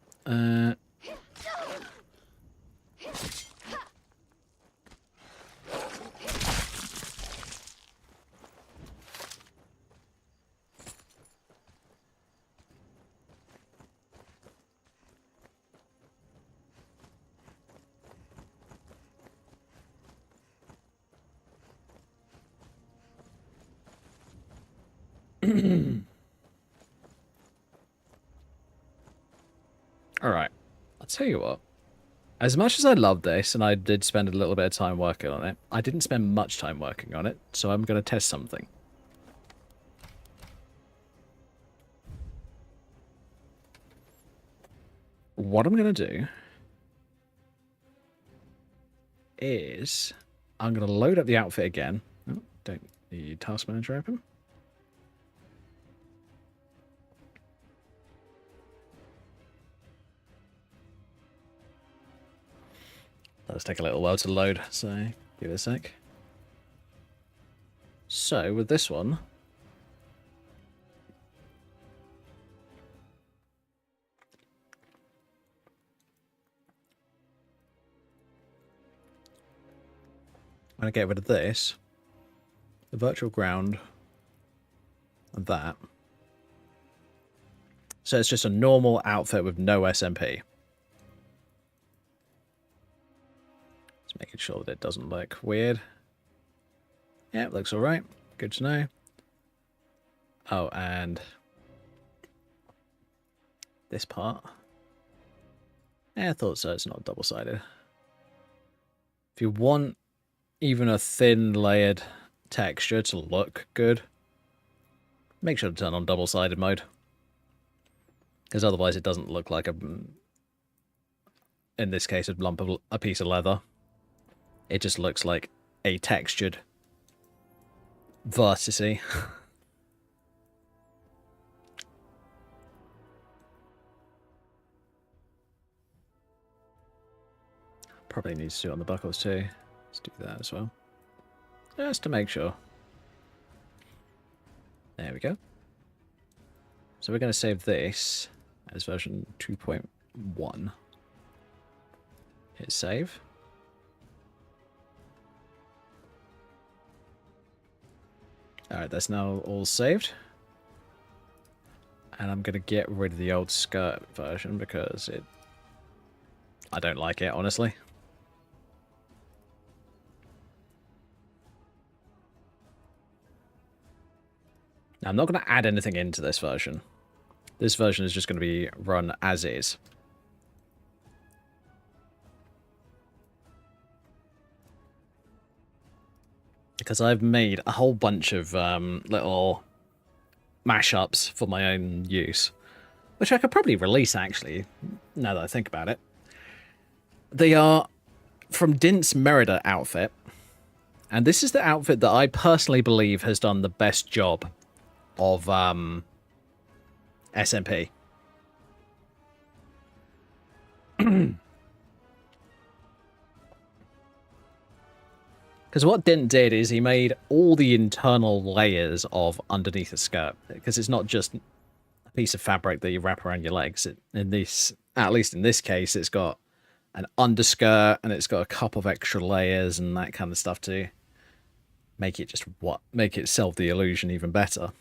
Alright, I'll tell you what. As much as I love this, and I did spend a little bit of time working on it, I didn't spend much time working on it, so I'm going to test something. What I'm going to do is I'm going to load up the outfit again. Oh, don't need task manager open. Let's take a little while to load, so give it a sec. So with this one, I'm going to get rid of this. The virtual ground. And that. So it's just a normal outfit with no SMP. Just making sure that it doesn't look weird. Yeah, it looks alright. Good to know. Oh, and this part. Yeah, I thought so. It's not double-sided. If you want even a thin layered texture to look good, make sure to turn on double-sided mode. Because otherwise it doesn't look like in this case, a piece of leather. It just looks like a textured vertice. Probably needs to do it on the buckles too. Let's do that as well. Just to make sure. There we go. So we're going to save this as version 2.1. Hit save. Alright, that's now all saved. And I'm going to get rid of the old skirt version because I don't like it, honestly. Now, I'm not going to add anything into this version. This version is just going to be run as is. Because I've made a whole bunch of little mashups for my own use. Which I could probably release, actually, now that I think about it. They are from Dint's Merida outfit. And this is the outfit that I personally believe has done the best job of SMP. Because what Dint did is he made all the internal layers of underneath a skirt. Because it's not just a piece of fabric that you wrap around your legs. At least in this case, it's got an underskirt and it's got a couple of extra layers and that kind of stuff to make it sell the illusion even better.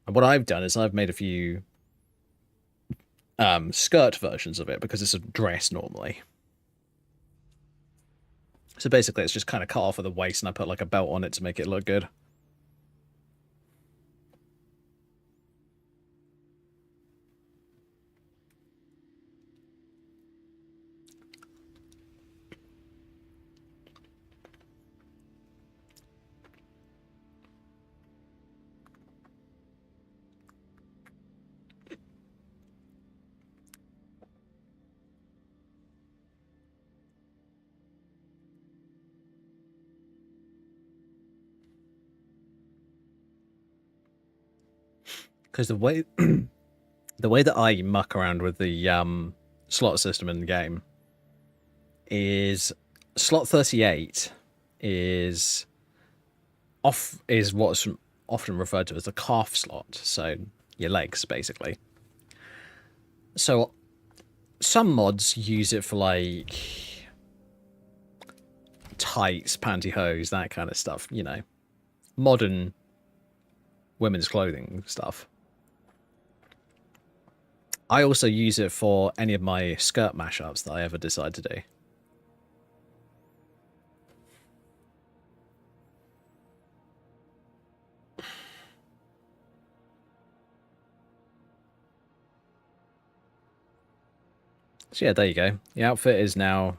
And what I've done is I've made a few skirt versions of it because it's a dress normally. So basically it's just kind of cut off at the waist and I put like a belt on it to make it look good. Because the way that I muck around with the slot system in the game is slot 38 is what's often referred to as the calf slot, so your legs basically. So some mods use it for like tights, pantyhose, that kind of stuff, you know, modern women's clothing stuff. I also use it for any of my skirt mashups that I ever decide to do. So yeah, there you go. The outfit is now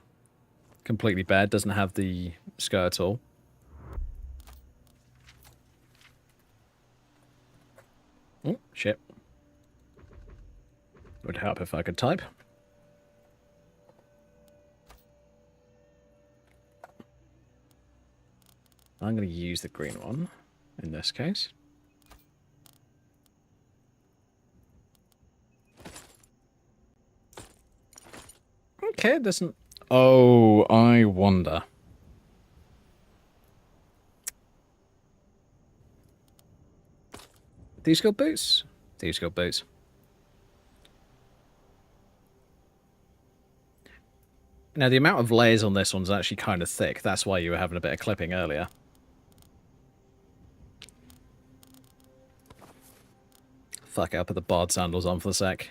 completely bare, doesn't have the skirt at all. Oh, shit. Would help if I could type. I'm going to use the green one in this case. Okay, it doesn't... Oh, I wonder. These got boots? These got boots. Now, the amount of layers on this one's actually kind of thick. That's why you were having a bit of clipping earlier. Fuck it, I'll put the barred sandals on for the sec.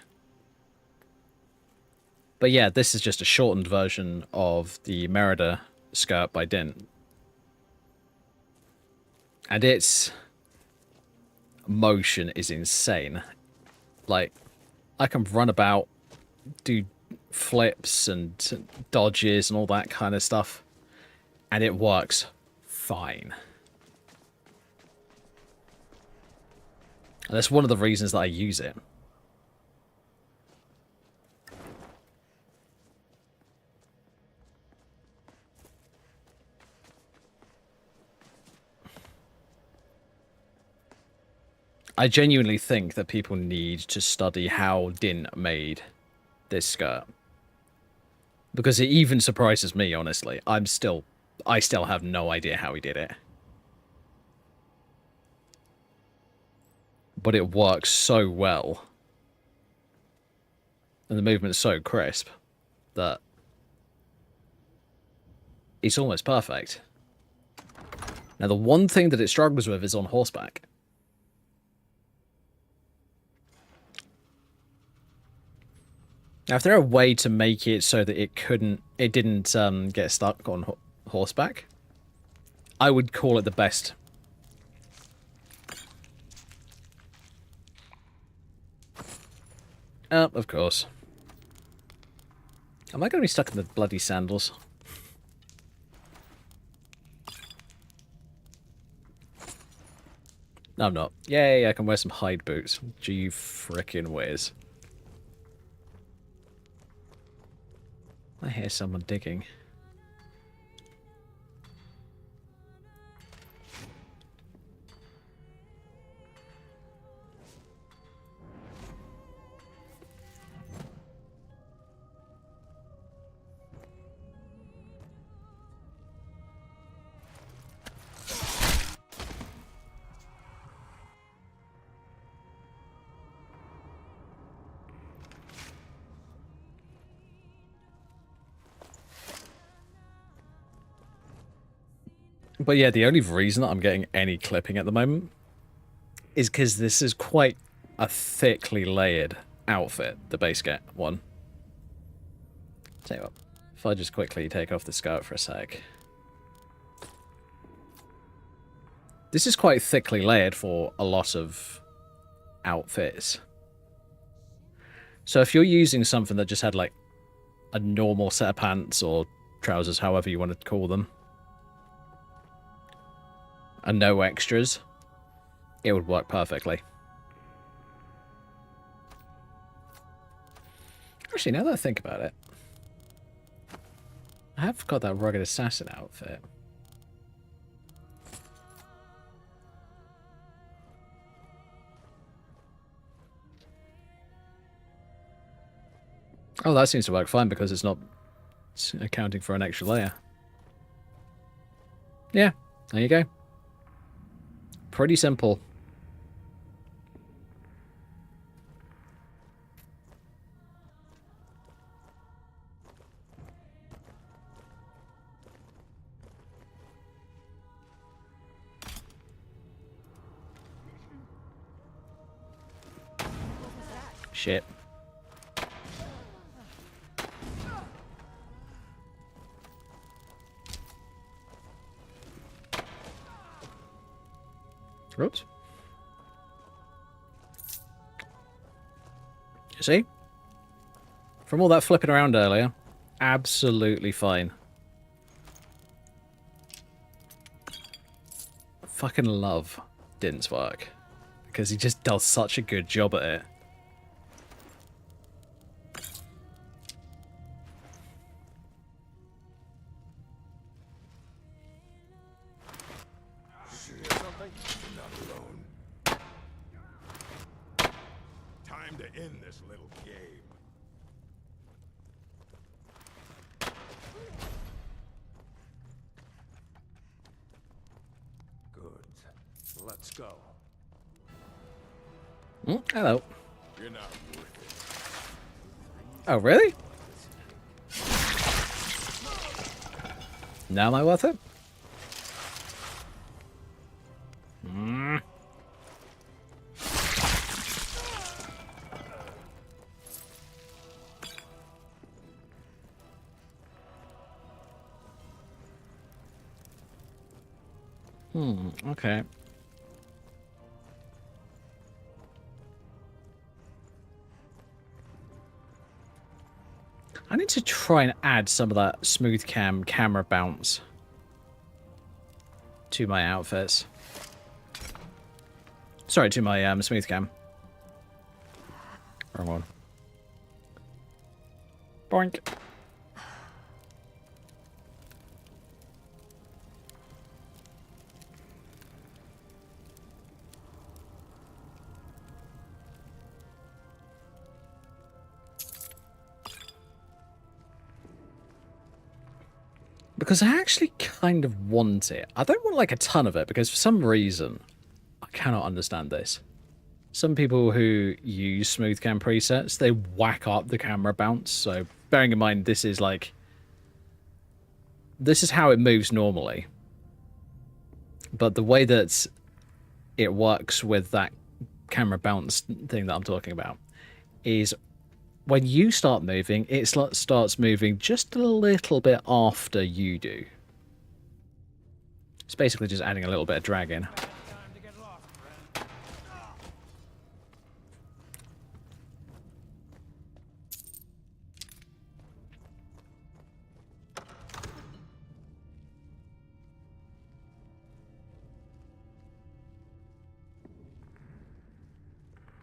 But yeah, this is just a shortened version of the Merida skirt by Dint. And its motion is insane. Like, I can run about, do flips and dodges and all that kind of stuff, and it works fine. And that's one of the reasons that I use it. I genuinely think that people need to study how Dint made this skirt. Because it even surprises me, honestly. I still have no idea how he did it. But it works so well. And the movement's so crisp that it's almost perfect. Now, the one thing that it struggles with is on horseback. Now, if there a way to make it so that it didn't get stuck on horseback, I would call it the best. Of course. Am I going to be stuck in the bloody sandals? No, I'm not. Yay, I can wear some hide boots. Gee frickin' whiz. I hear someone digging. But yeah, the only reason that I'm getting any clipping at the moment is because this is quite a thickly layered outfit, the base get one. Tell you what, if I just quickly take off the skirt for a sec. This is quite thickly layered for a lot of outfits. So if you're using something that just had like a normal set of pants or trousers, however you want to call them, and no extras, it would work perfectly. Actually, now that I think about it, I have got that rugged assassin outfit. Oh, that seems to work fine because it's not accounting for an extra layer. Yeah, there you go. Pretty simple. Shit. Oops. You see? From all that flipping around earlier, absolutely fine. I fucking love Dint's work because he just does such a good job at it. Let's go. Hello. You're not worth it. Oh, really? Now am I worth it? Mm. Okay. I need to try and add some of that smooth cam camera bounce to my outfits. Sorry, to my smooth cam. Wrong one. Boink. Because I actually kind of want it. I don't want like a ton of it because for some reason I cannot understand this. Some people who use smooth cam presets, they whack up the camera bounce. So bearing in mind this is how it moves normally. But the way that it works with that camera bounce thing that I'm talking about is when you start moving, it starts moving just a little bit after you do. It's basically just adding a little bit of drag in.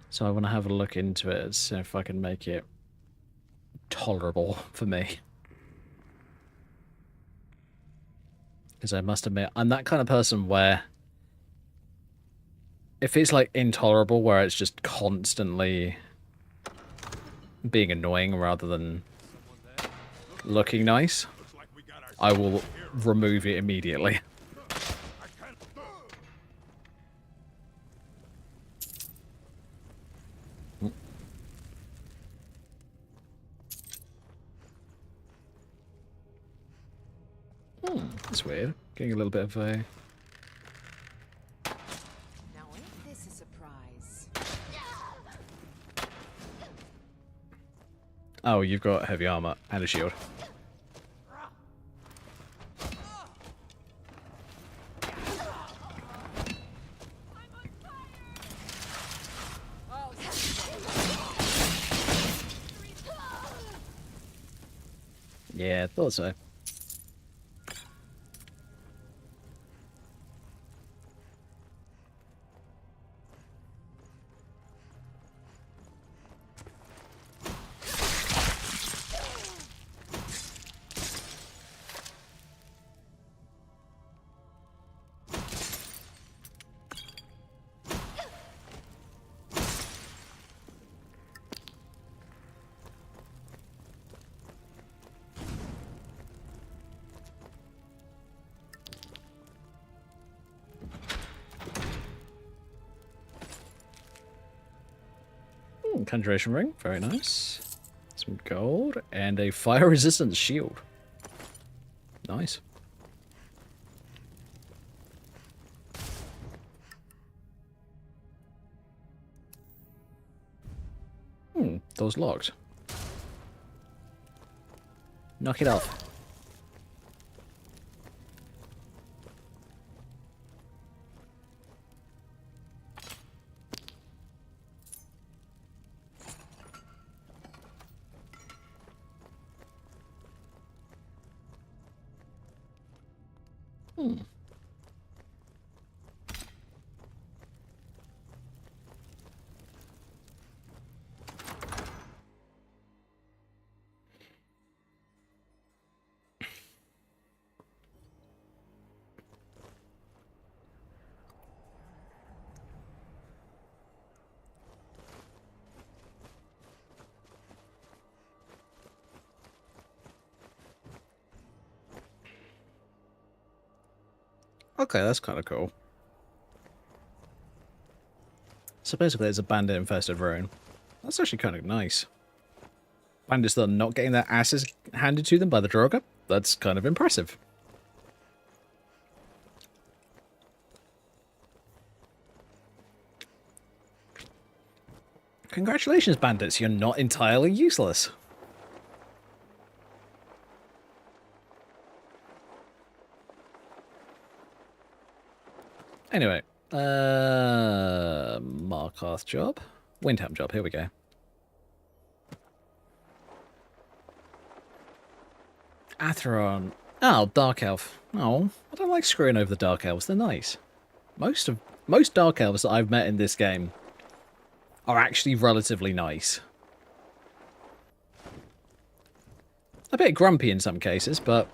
So I want to have a look into it, see if I can make it tolerable for me. Because I must admit, I'm that kind of person where if it's like intolerable, where it's just constantly being annoying rather than looking nice, I will remove it immediately. That's weird. Getting a little bit of a... Now ain't this a surprise? Oh, you've got heavy armor and a shield. Yeah, thought so. Conjuration ring, very nice. Some gold and a fire resistance shield. Nice. Door's locked. Knock it off. Okay, that's kind of cool. So basically it's a bandit-infested ruin. That's actually kind of nice. Bandits that are not getting their asses handed to them by the Droga? That's kind of impressive. Congratulations, bandits, you're not entirely useless. Anyway, Markarth job. Windhelm job, here we go. Atheron. Oh, Dark Elf. Oh, I don't like screwing over the Dark Elves, they're nice. Most Dark Elves that I've met in this game are actually relatively nice. A bit grumpy in some cases, but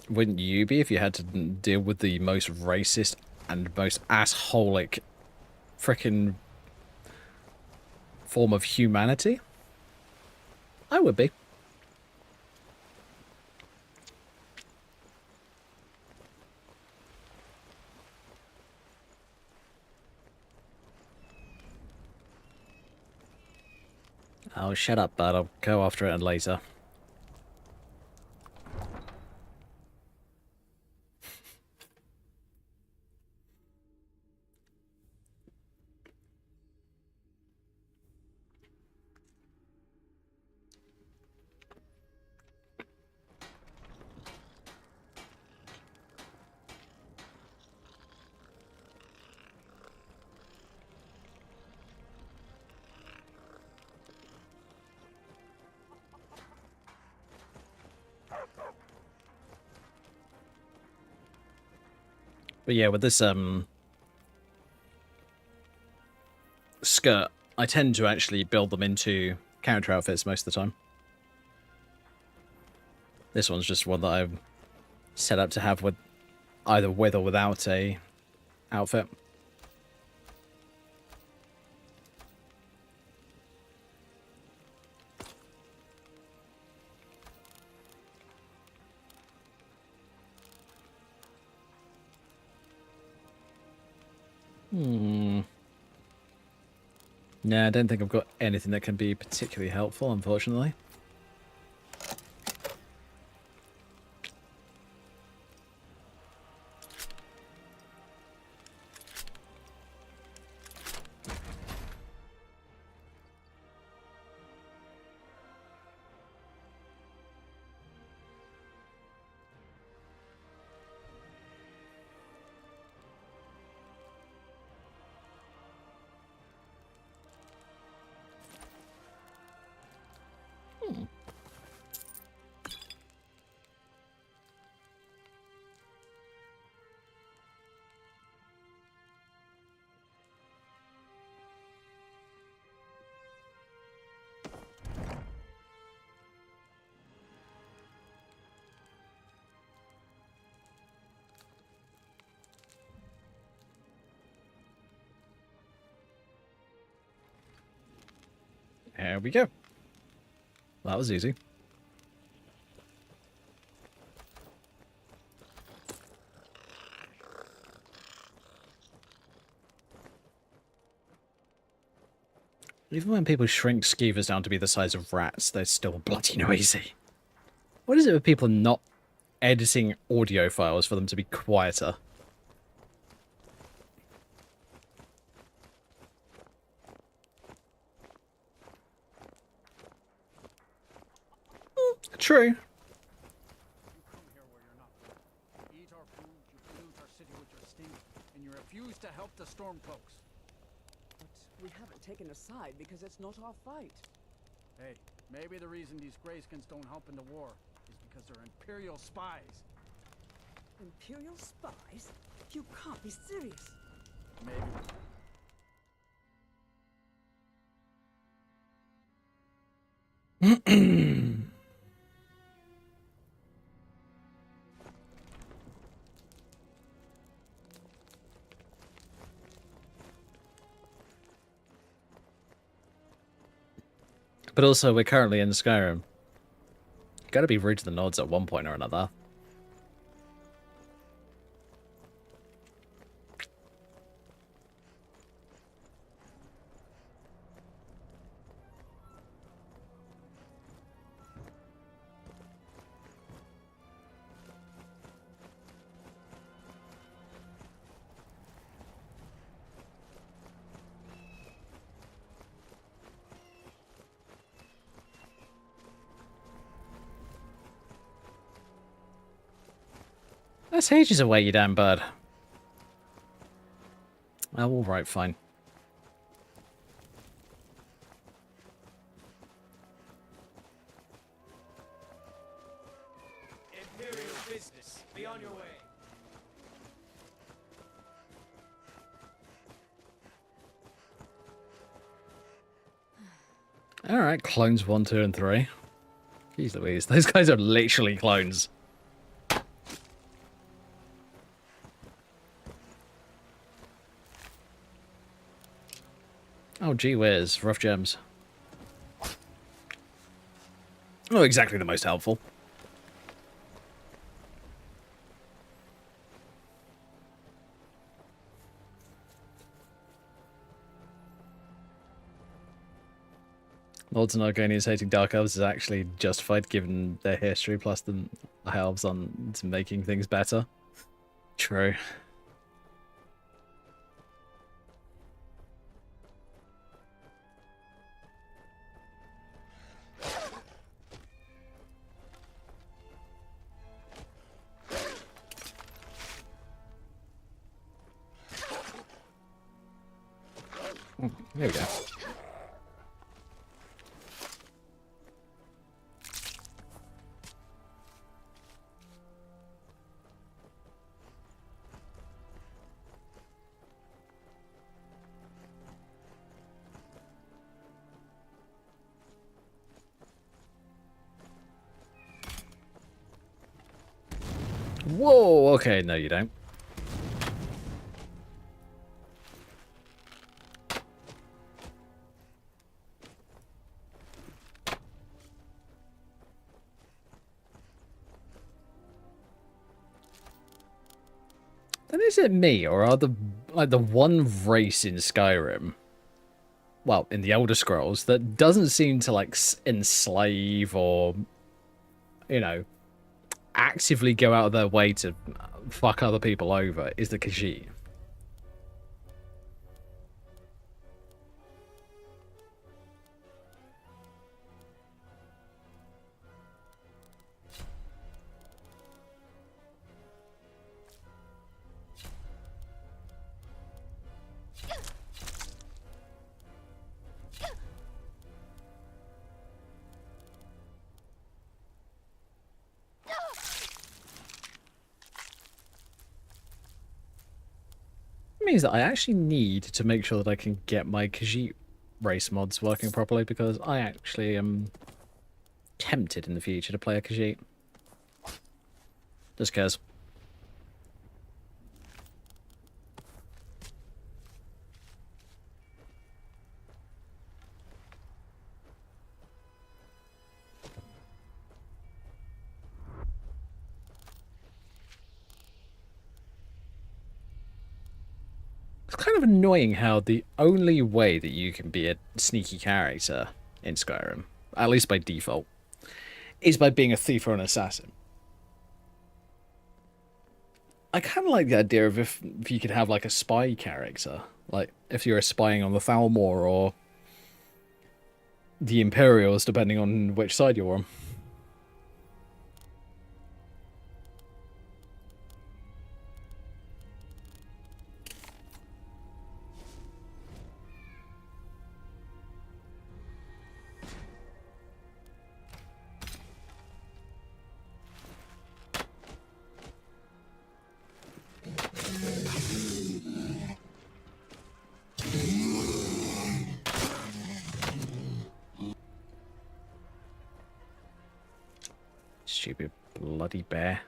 wouldn't you be if you had to deal with the most racist and most assholic frickin' form of humanity? I would be. Oh, shut up, bud. I'll go after it later. But yeah, with this skirt, I tend to actually build them into character outfits most of the time. This one's just one that I've set up to have with either with or without a outfit. No, I don't think I've got anything that can be particularly helpful, unfortunately. There we go. That was easy. Even when people shrink skeevers down to be the size of rats, they're still bloody noisy. What is it with people not editing audio files for them to be quieter? True. You come here where you're not. Eat our food, you pollute our city with your stink, and you refuse to help the Stormcloaks. But we haven't taken a side because it's not our fight. Hey, maybe the reason these Greyskins don't help in the war is because they're Imperial spies. Imperial spies? You can't be serious. Maybe. But also, we're currently in Skyrim. Gotta be rude to the Nods at one point or another. That's ages away, you damn bird. Oh, alright, fine. Imperial business. Be on your way. Alright, clones 1, 2, and 3. Jeez Louise, those guys are literally clones. Oh, gee whiz, rough gems. Not exactly the most helpful. Lords and Argonians hating Dark Elves is actually justified given their history, plus the High Elves on to making things better. True. Oh, there we go. Whoa, okay, no you don't. Then is it me, or are the one race in Skyrim, well, in the Elder Scrolls, that doesn't seem to like enslave or, you know, actively go out of their way to fuck other people over, is the Khajiit? Means that I actually need to make sure that I can get my Khajiit race mods working properly, because I actually am tempted in the future to play a Khajiit. Just cause. It's kind of annoying how the only way that you can be a sneaky character in Skyrim, at least by default, is by being a thief or an assassin. I kind of like the idea of if you could have like a spy character, like if you're spying on the Thalmor or the Imperials, depending on which side you're on. Stupid bloody bear.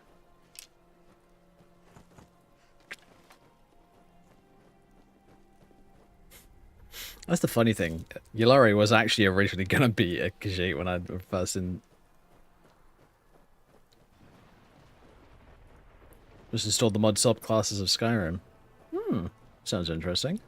That's the funny thing. Yulari was actually originally going to be a Khajiit when I first just installed the mod subclasses of Skyrim. Sounds interesting.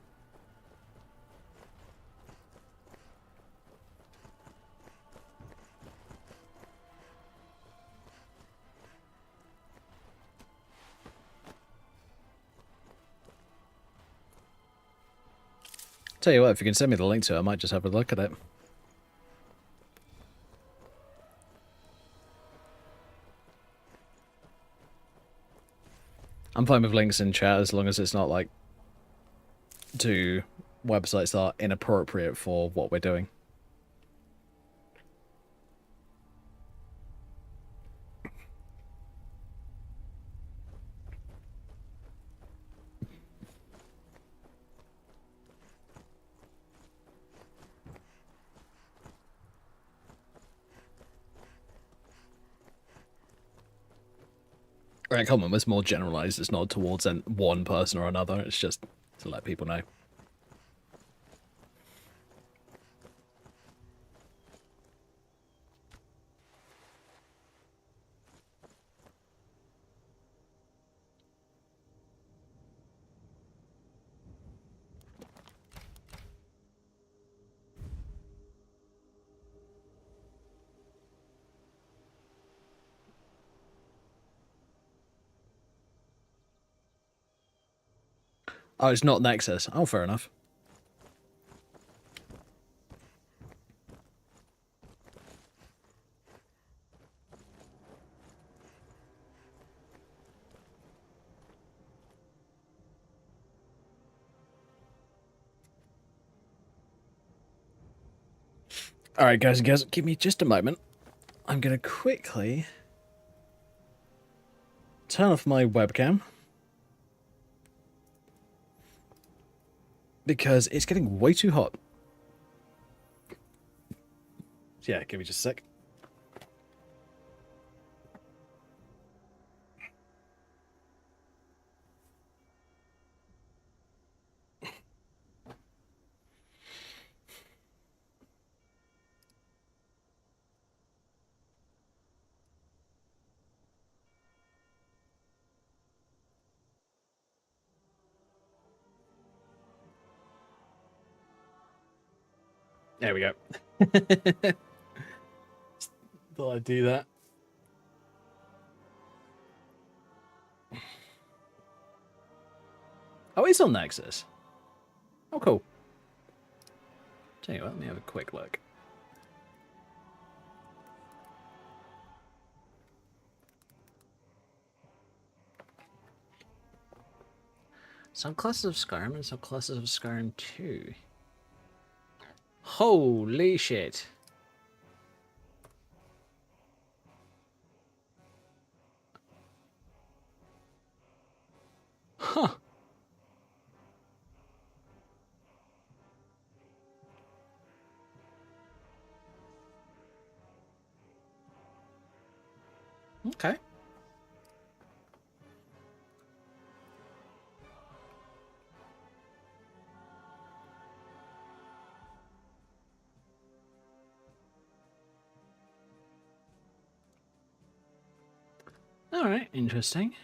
Tell you what, if you can send me the link to it, I might just have a look at it. I'm fine with links in chat as long as it's not like to websites that are inappropriate for what we're doing. Right, comment was more generalized. It's not towards one person or another. It's just to let people know. Oh, it's not Nexus. Oh, fair enough. Alright, guys and girls, give me just a moment. I'm going to quickly turn off my webcam because it's getting way too hot. Yeah, give me just a sec. There we go. Thought I'd do that. Oh, it's on Nexus. Oh, cool. Tell you what, let me have a quick look. Subclasses of Skyrim and subclasses of Skyrim 2. Holy shit. Huh. Okay. Alright, interesting.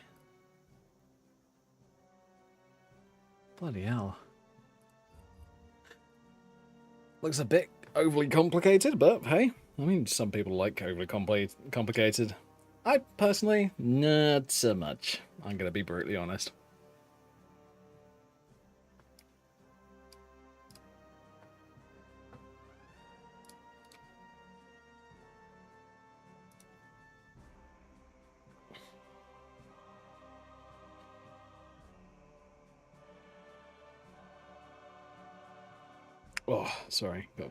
Bloody hell. Looks a bit overly complicated, but hey, I mean, some people like overly complicated. I personally, not so much. I'm gonna be brutally honest. Oh, sorry, got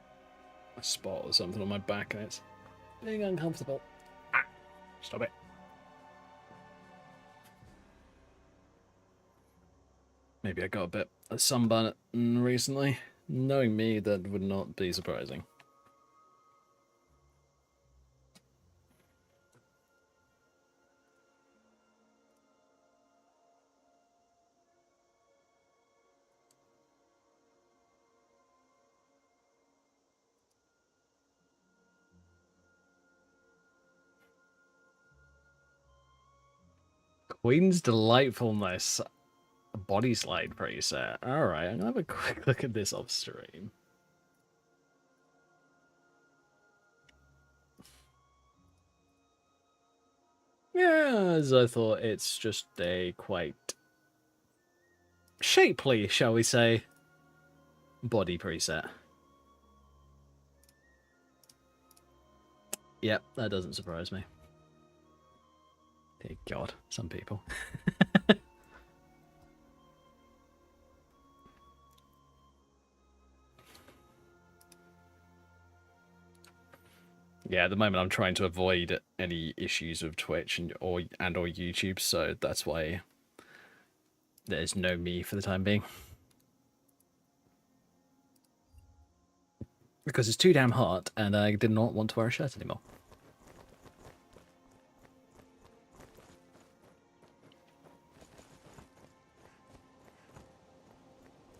a spot or something on my back and it's being uncomfortable. Ah, stop it. Maybe I got a bit of sunburn recently. Knowing me, that would not be surprising. Queen's Delightfulness body slide preset. Alright, I'm gonna have a quick look at this off stream. Yeah, as I thought, it's just a quite shapely, shall we say, body preset. Yep, that doesn't surprise me. Dear God, some people. Yeah, at the moment I'm trying to avoid any issues with Twitch or YouTube, so that's why there's no me for the time being. Because it's too damn hot, and I did not want to wear a shirt anymore.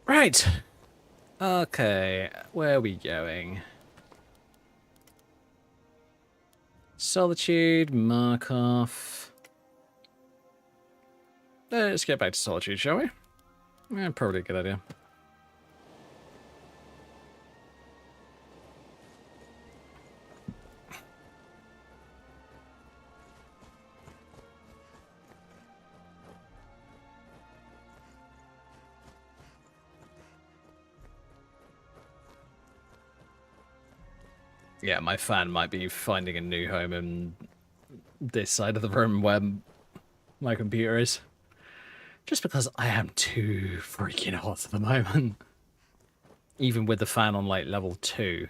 Right. Okay, where are we going? Solitude, Markov. Let's get back to Solitude, shall we? Yeah, probably a good idea. Yeah, my fan might be finding a new home in this side of the room where my computer is. Just because I am too freaking hot at the moment. Even with the fan on like level 2.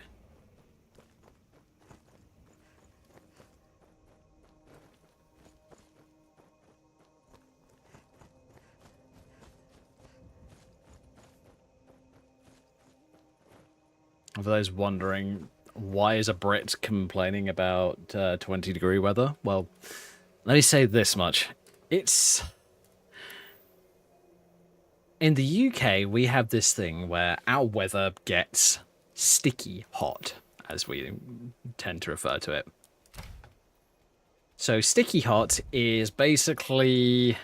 For those wondering, why is a Brit complaining about 20-degree weather? Well, let me say this much. It's... In the UK, we have this thing where our weather gets sticky hot, as we tend to refer to it. So sticky hot is basically...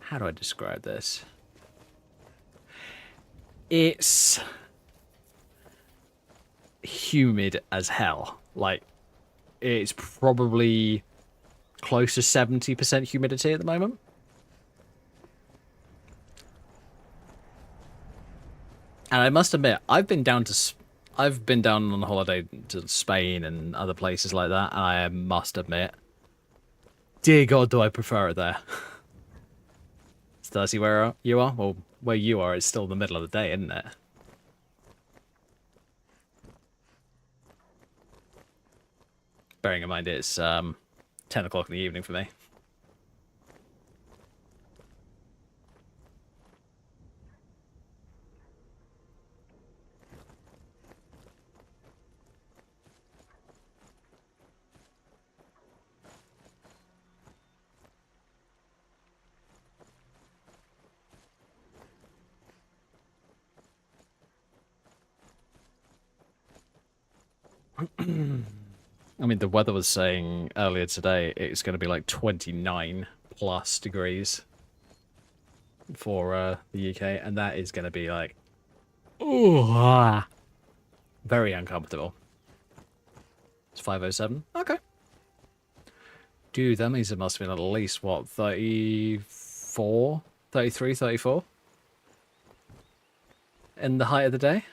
How do I describe this? It's humid as hell. Like, it's probably close to 70% humidity at the moment. And I must admit, I've been down on holiday to Spain and other places like that, and I must admit, dear God, do I prefer it there. Stacy, where you are? Well, where you are, it's still the middle of the day, isn't it? Bearing in mind it's 10 o'clock in the evening for me. I mean, the weather was saying earlier today it's going to be like 29 plus degrees for the UK, and that is going to be like, ooh, very uncomfortable. It's 5:07. Okay. Dude, that means it must have been at least, what, 34, 33, 34 in the height of the day?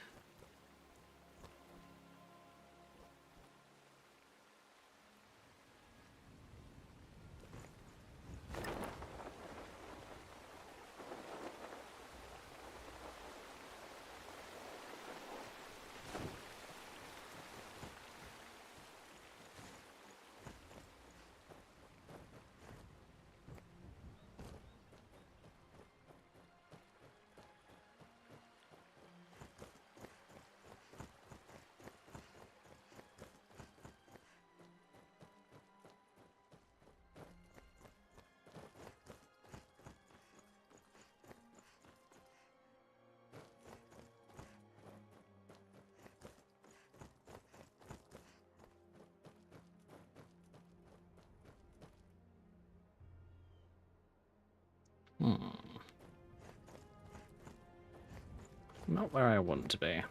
Not where I want to be.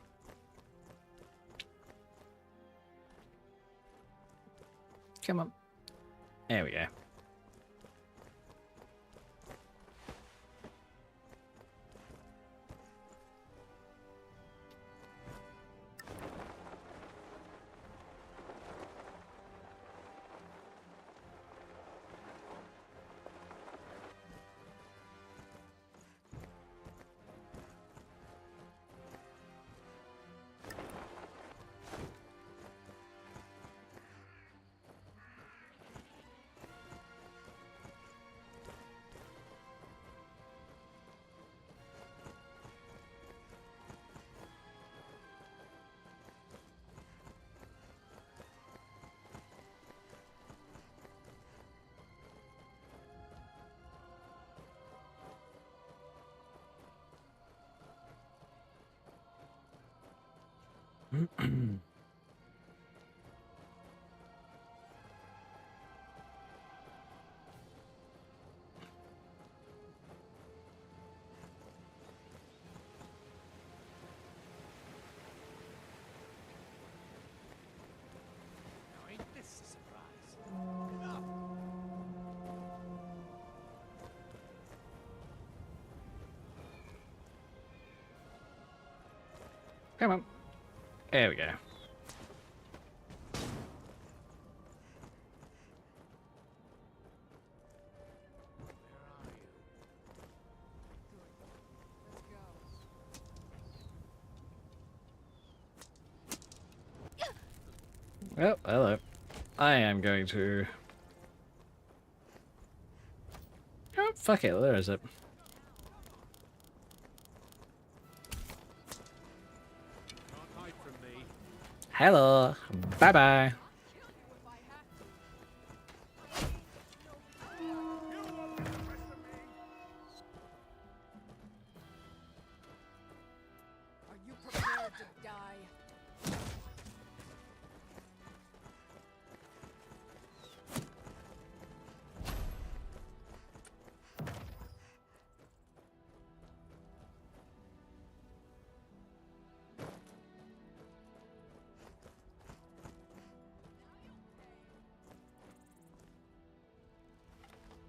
Come on. There we go. Now ain't this a surprise? Enough. Come on. There we go. Oh, hello. I am going to... Oh, fuck it, there is it. Can't hide from me. Hello. Bye-bye. Are you prepared to die?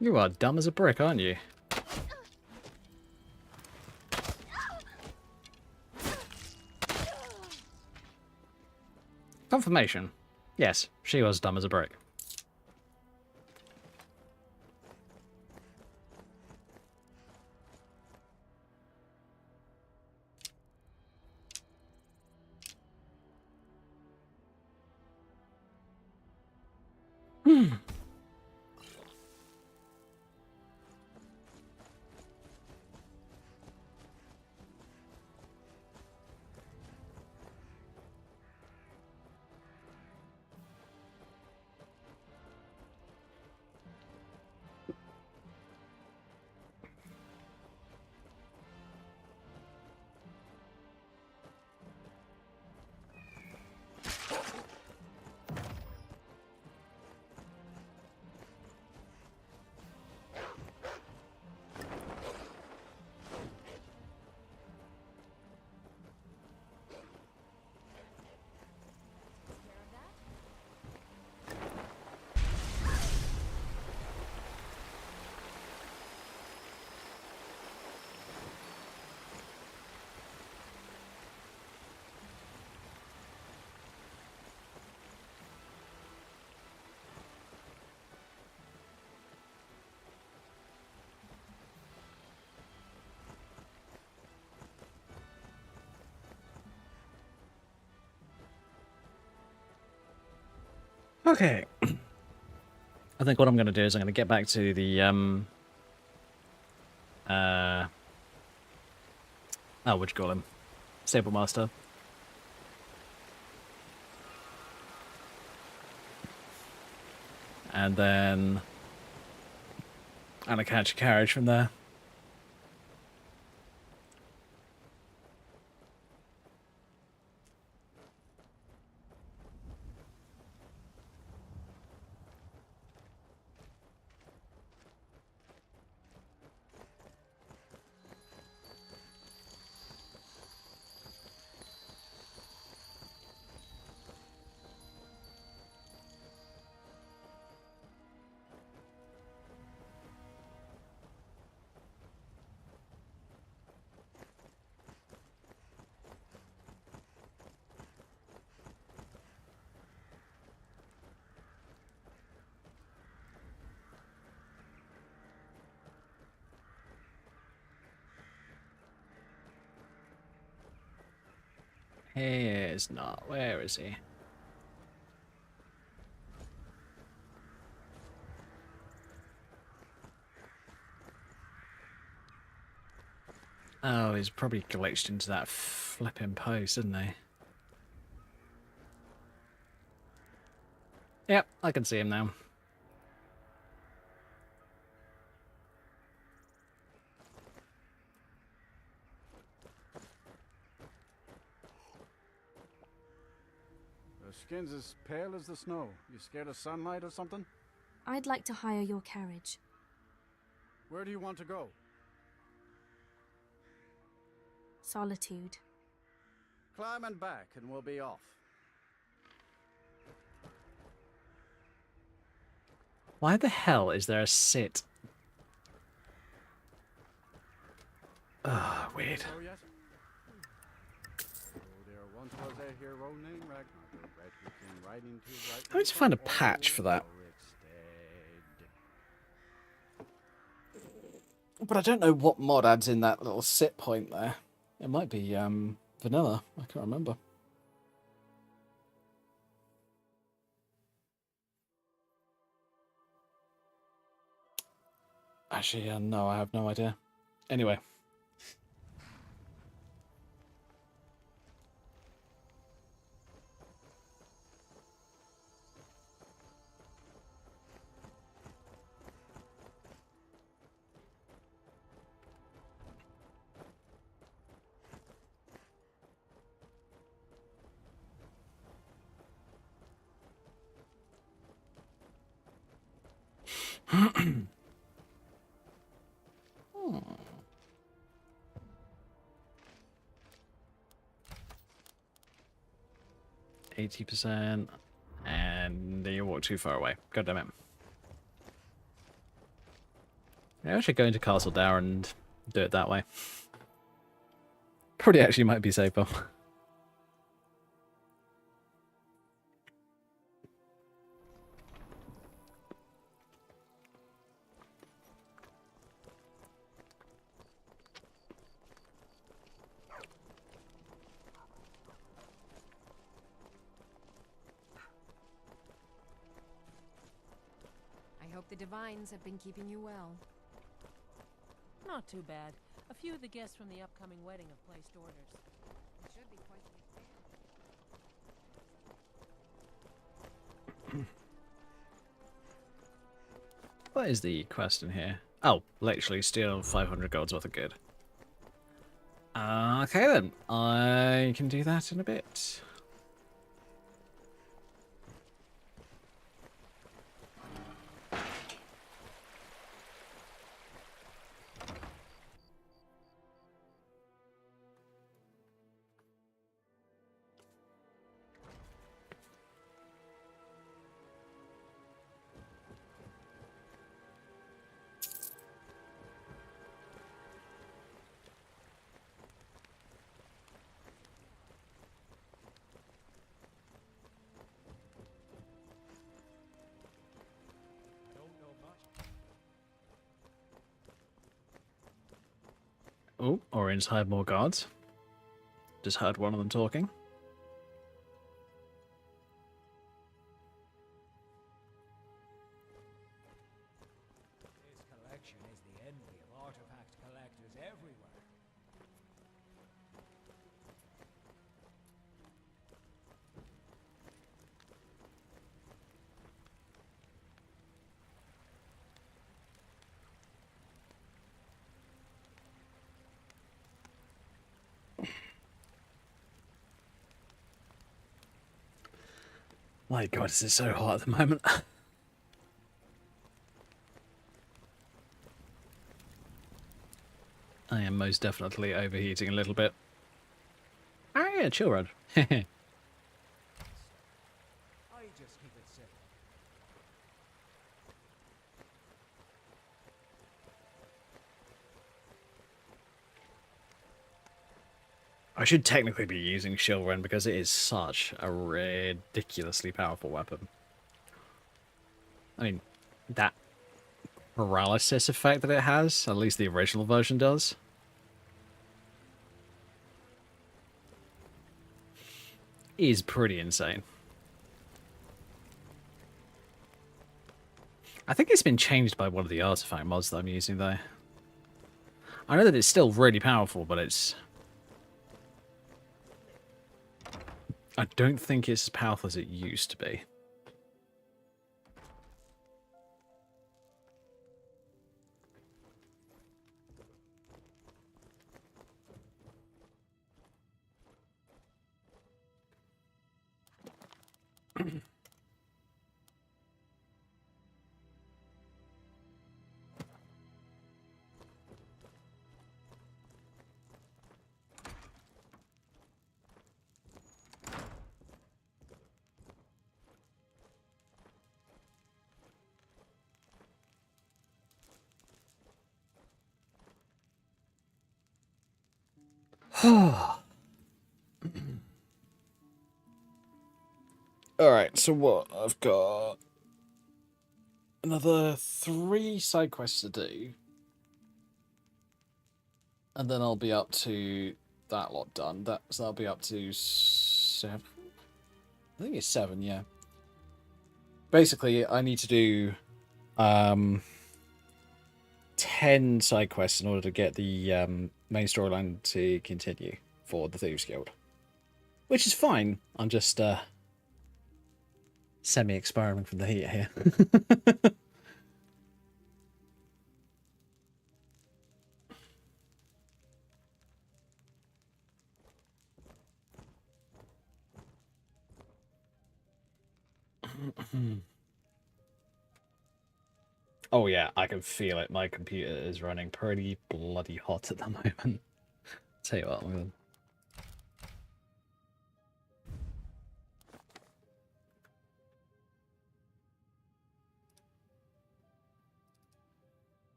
You are dumb as a brick, aren't you? Confirmation. Yes, she was dumb as a brick. Okay. I think what I'm going to do is I'm going to get back to the, oh, what'd you call him? Stable Master. And then I'm going to catch a carriage from there. He is not. Where is he? Oh, he's probably glitched into that flipping post, isn't he? Yep, I can see him now. Your skin's as pale as the snow. You scared of sunlight or something? I'd like to hire your carriage. Where do you want to go? Solitude. Climb and back, and we'll be off. Why the hell is there a sit? Ugh, weird. Oh, yes? Oh, there once was a hero named Ragnar, the red who came riding to right. I need to find a patch for that. But I don't know what mod adds in that little sit point there. It might be vanilla. I can't remember. Actually, no, I have no idea. Anyway. Hmm. 80%, and you walk too far away. God damn it. Maybe I should go into Castle Dower and do it that way. Probably actually might be safer. I hope the divines have been keeping you well. Not too bad. A few of the guests from the upcoming wedding have placed orders. It should be quite the experience. What is the quest in here? Oh, literally steal 500 golds worth of good. Okay then, I can do that in a bit. Oh, Orange hired more guards. Just heard one of them talking. This collection is the envy of artifact collectors everywhere. My god, this is so hot at the moment. I am most definitely overheating a little bit. Ah yeah, chill rod. I just keep it simple. I should technically be using Shilren because it is such a ridiculously powerful weapon. I mean, that paralysis effect that it has, at least the original version does. Is pretty insane. I think it's been changed by one of the artifact mods that I'm using though. I know that it's still really powerful, but it's... I don't think it's as powerful as it used to be. Alright, so what? I've got another 3 side quests to do. And then I'll be up to that lot done. So I'll be up to 7. I think it's 7, yeah. Basically, I need to do 10 side quests in order to get the main storyline to continue for the Thieves Guild. Which is fine. I'm just semi-expiring from the heat here. Oh yeah, I can feel it. My computer is running pretty bloody hot at the moment. Tell you what, I'm gonna...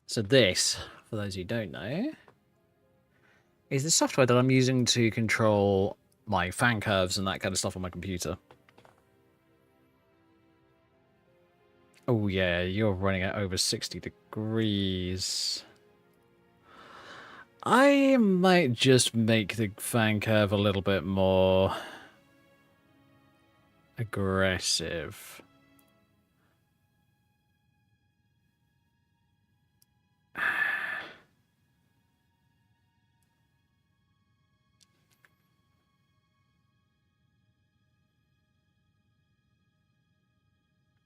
So this, for those who don't know, is the software that I'm using to control my fan curves and that kind of stuff on my computer. Oh yeah, you're running at over 60 degrees. I might just make the fan curve a little bit more aggressive.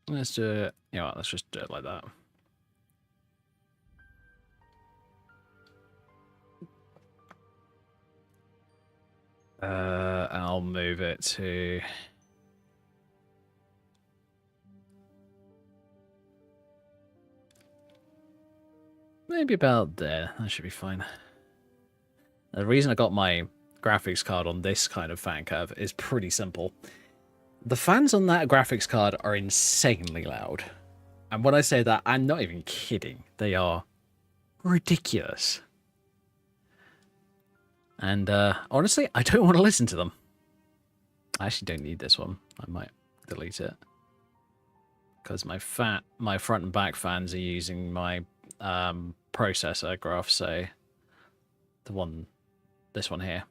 Let's do it. You know what, let's just do it like that. I'll move it to... maybe about there. That should be fine. The reason I got my graphics card on this kind of fan curve is pretty simple. The fans on that graphics card are insanely loud. And when I say that, I'm not even kidding. They are ridiculous. And honestly, I don't want to listen to them. I actually don't need this one. I might delete it. Because my front and back fans are using my processor graph, so this one here.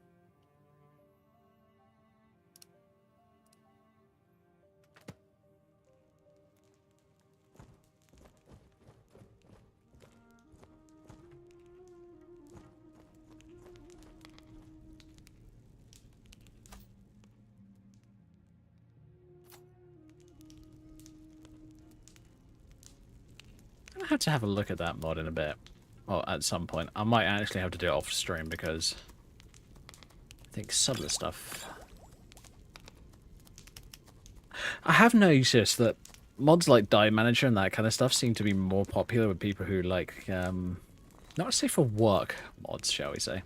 I have to have a look at that mod in a bit. Well, at some point. I might actually have to do it off stream because I think some of the stuff... I have noticed that mods like Die Manager and that kind of stuff seem to be more popular with people who like, not say for work mods, shall we say.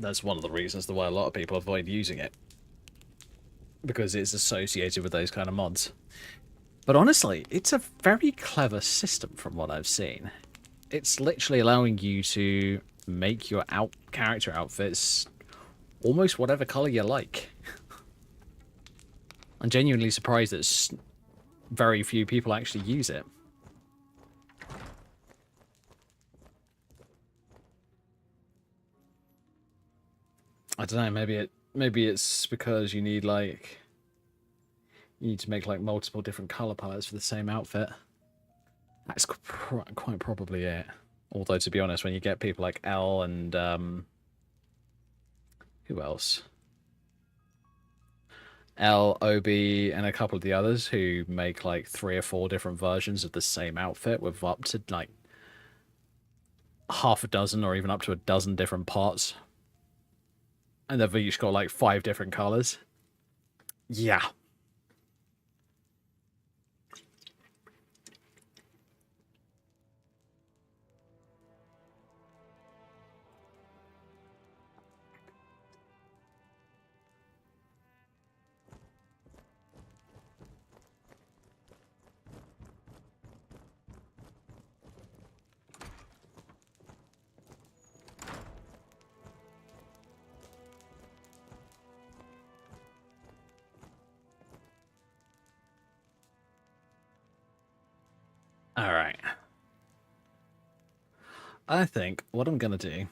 That's one of the reasons why a lot of people avoid using it. Because it's associated with those kind of mods. But honestly, it's a very clever system from what I've seen. It's literally allowing you to make your character outfits almost whatever color you like. I'm genuinely surprised that very few people actually use it. I don't know, maybe it's because you need to make like multiple different color palettes for the same outfit. That's quite probably it. Although, to be honest, when you get people like L and who else? L, OB, and a couple of the others who make like 3 or 4 different versions of the same outfit with up to like half a dozen or even up to a dozen different parts. And they've each got like 5 different colors. Yeah. All right. I think what I'm going to do...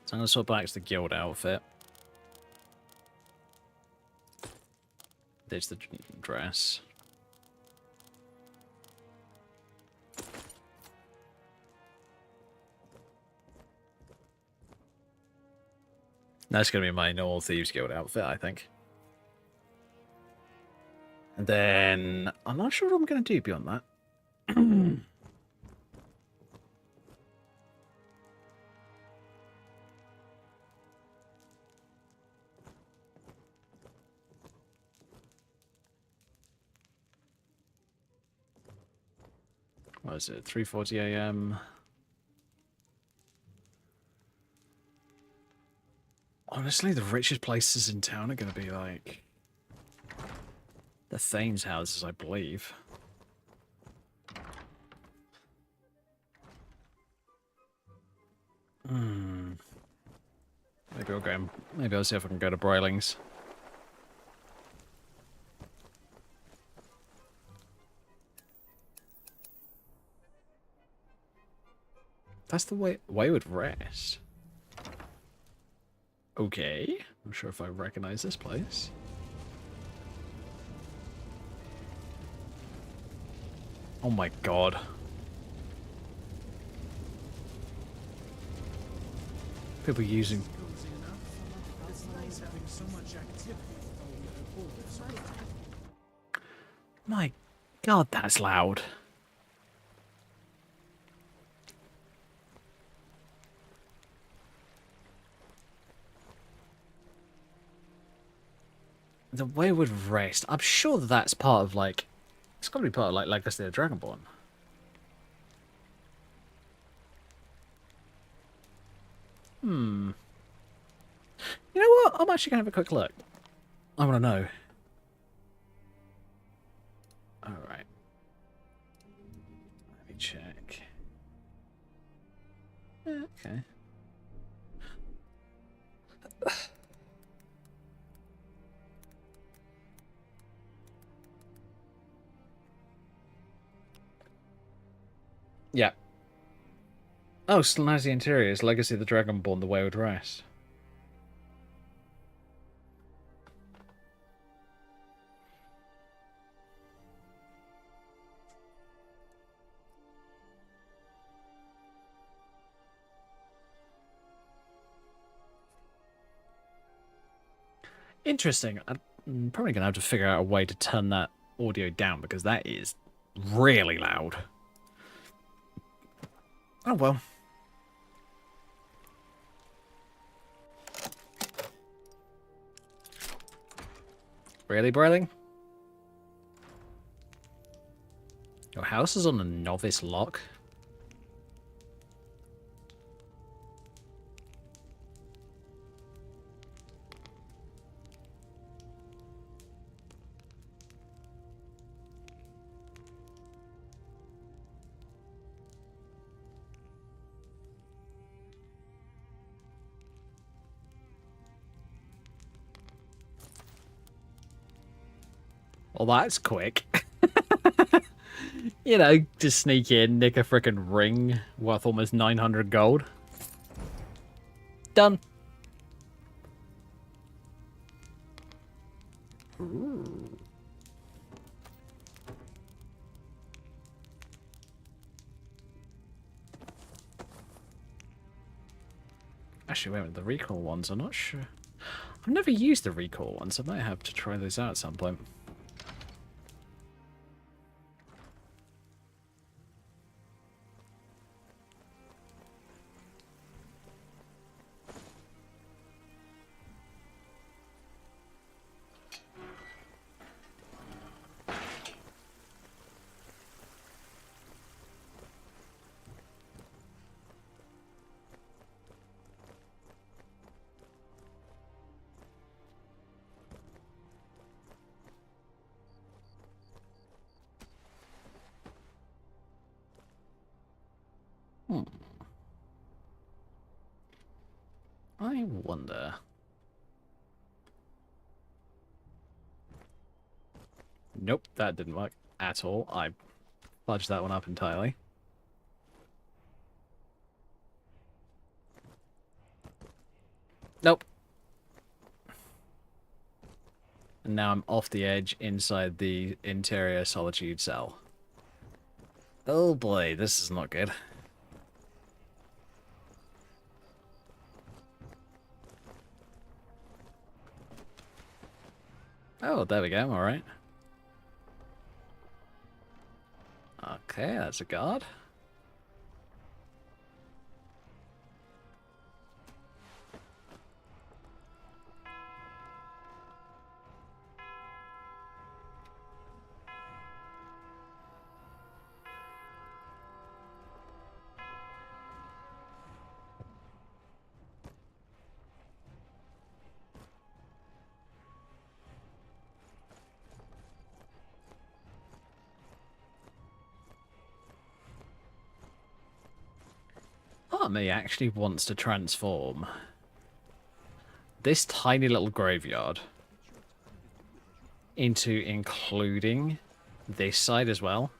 So I'm going to swap back to the guild outfit. There's the dress. That's going to be my normal Thieves Guild outfit, I think. And then... I'm not sure what I'm going to do beyond that. What is it? 3:40 AM. Honestly, the richest places in town are going to be like the Thane's houses, I believe. Maybe I'll go. Maybe I'll see if I can go to Broilings. That's the way Wayward Rest. Okay. I'm not sure if I recognize this place. Oh my god. People using... My god, that's loud. The Wayward Rest. I'm sure that that's part of, like... It's got to be part of, like, Legacy of the Dragonborn. You know what? I'm actually going to have a quick look. I want to know. Alright. Let me check. Yeah, okay. Yeah. Oh, Slazzy Interiors, Legacy of the Dragonborn, The Wayward Rest. Interesting. I'm probably going to have to figure out a way to turn that audio down because that is really loud. Oh well. Really, Broiling? Your house is on a novice lock? Well, that's quick. You know, just sneak in, nick a frickin' ring worth almost 900 gold. Done. Ooh. Actually, wait a minute. The recoil ones, I'm not sure. I've never used the recoil ones. I might have to try those out at some point. I wonder. Nope, that didn't work at all. I fudged that one up entirely. Nope. And now I'm off the edge inside the interior solitude cell. Oh boy, this is not good. Oh, there we go, alright. Okay, that's a guard. Part of me actually wants to transform this tiny little graveyard into including this side as well.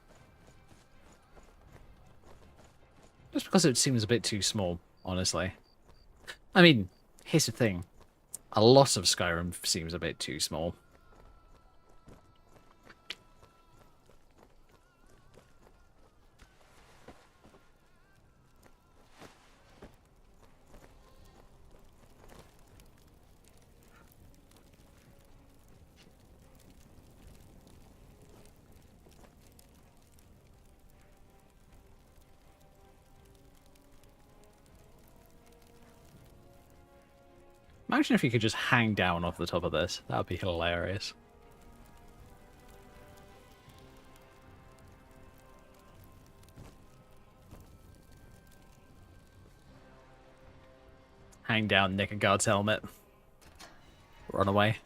Just because it seems a bit too small, honestly. I mean, here's the thing. A lot of Skyrim seems a bit too small. Imagine if you could just hang down off the top of this. That would be hilarious. Hang down, nick a guard's helmet. Run away.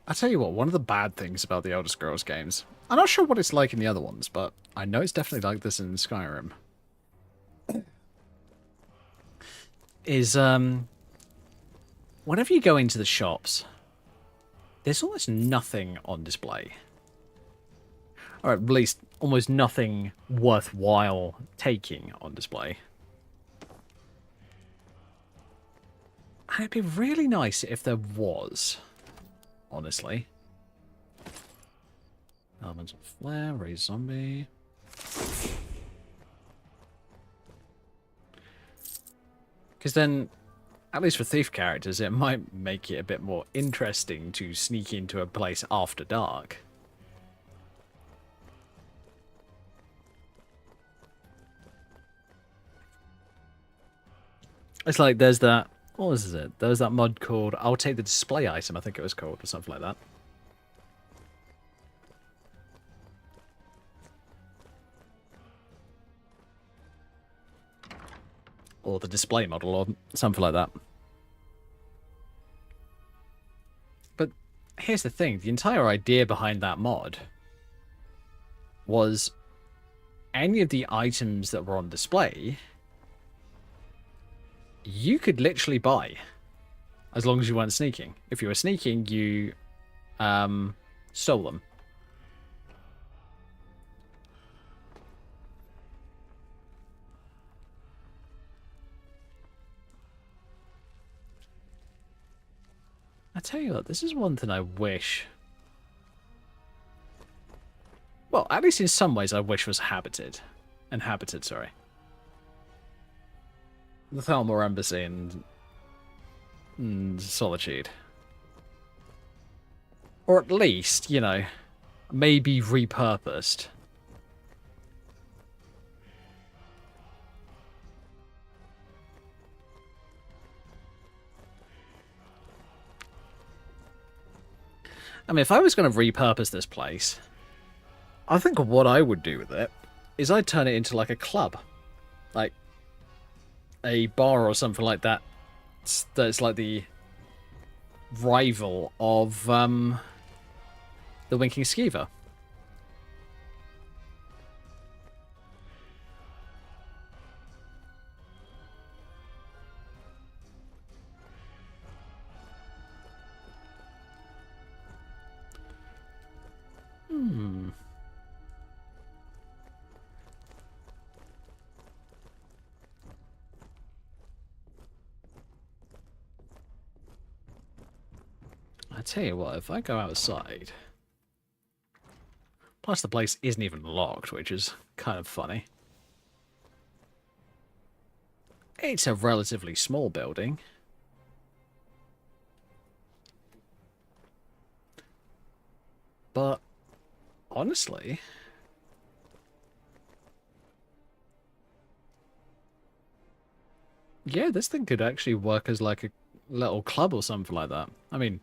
I tell you what, one of the bad things about the Elder Scrolls games, I'm not sure what it's like in the other ones, but I know it's definitely like this in Skyrim, is whenever you go into the shops, there's almost nothing on display. Or at least almost nothing worthwhile taking on display. And it'd be really nice if there was, honestly. Elements of flare, raise zombie. Because then, at least for thief characters, it might make it a bit more interesting to sneak into a place after dark. It's like there's that, what was it? There was that mod called I'll Take the Display Item, I think it was called, or something like that. Or the display model, or something like that. But here's the thing, the entire idea behind that mod was any of the items that were on display, you could literally buy, as long as you weren't sneaking. If you were sneaking, you stole them. tell you what, this is one thing I wish... Well, at least in some ways I wish was inhabited, sorry. The Thalmor Embassy and Solitude. Or at least, you know, maybe repurposed. I mean, if I was going to repurpose this place, I think what I would do with it is I'd turn it into like a club. Like a bar or something like that. That's like the rival of the Winking Skeever. I tell you what, if I go outside... Plus the place isn't even locked, which is kind of funny. It's a relatively small building. But, honestly... Yeah, this thing could actually work as like a little club or something like that. I mean...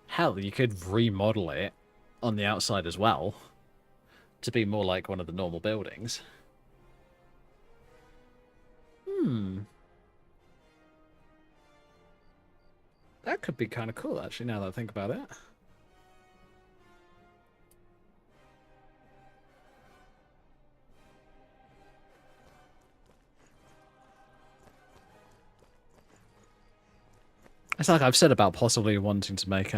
Hell, you could remodel it on the outside as well to be more like one of the normal buildings. That could be kind of cool, actually, now that I think about it. It's like I've said about possibly wanting to make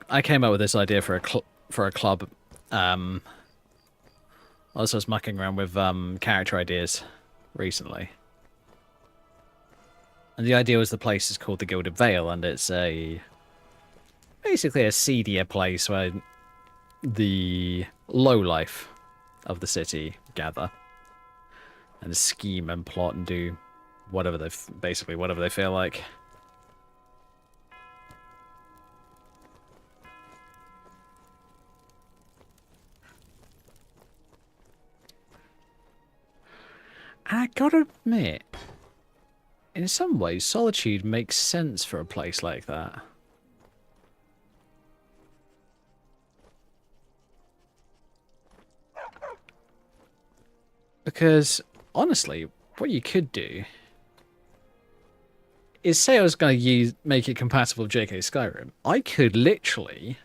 I came up with this idea for a club. I was mucking around with character ideas recently, and the idea was the place is called the Gilded Vale, and it's basically a seedier place where the low life of the city gather and scheme and plot and do whatever whatever they feel like. And I gotta admit, in some ways, Solitude makes sense for a place like that. Because, honestly, what you could do is, say I was going to make it compatible with JK Skyrim, I could literally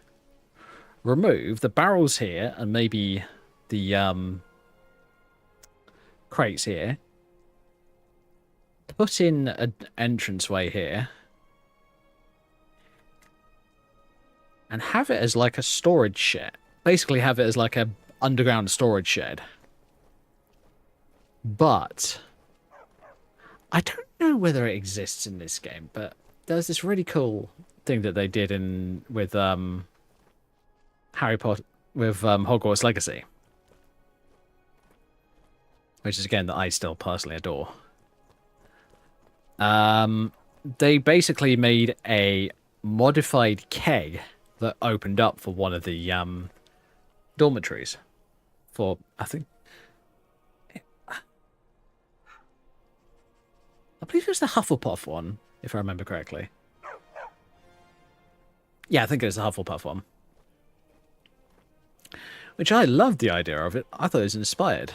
remove the barrels here and maybe the crates here, put in an entranceway here, and have it as like a storage shed. Basically have it as like a underground storage shed. But I don't know whether it exists in this game, but there's this really cool thing that they did with Harry Potter, with Hogwarts Legacy, which is again that I still personally adore. They basically made a modified keg that opened up for one of the dormitories for, I believe it was the Hufflepuff one, if I remember correctly. Yeah, I think it was the Hufflepuff one. Which I loved the idea of it. I thought it was inspired.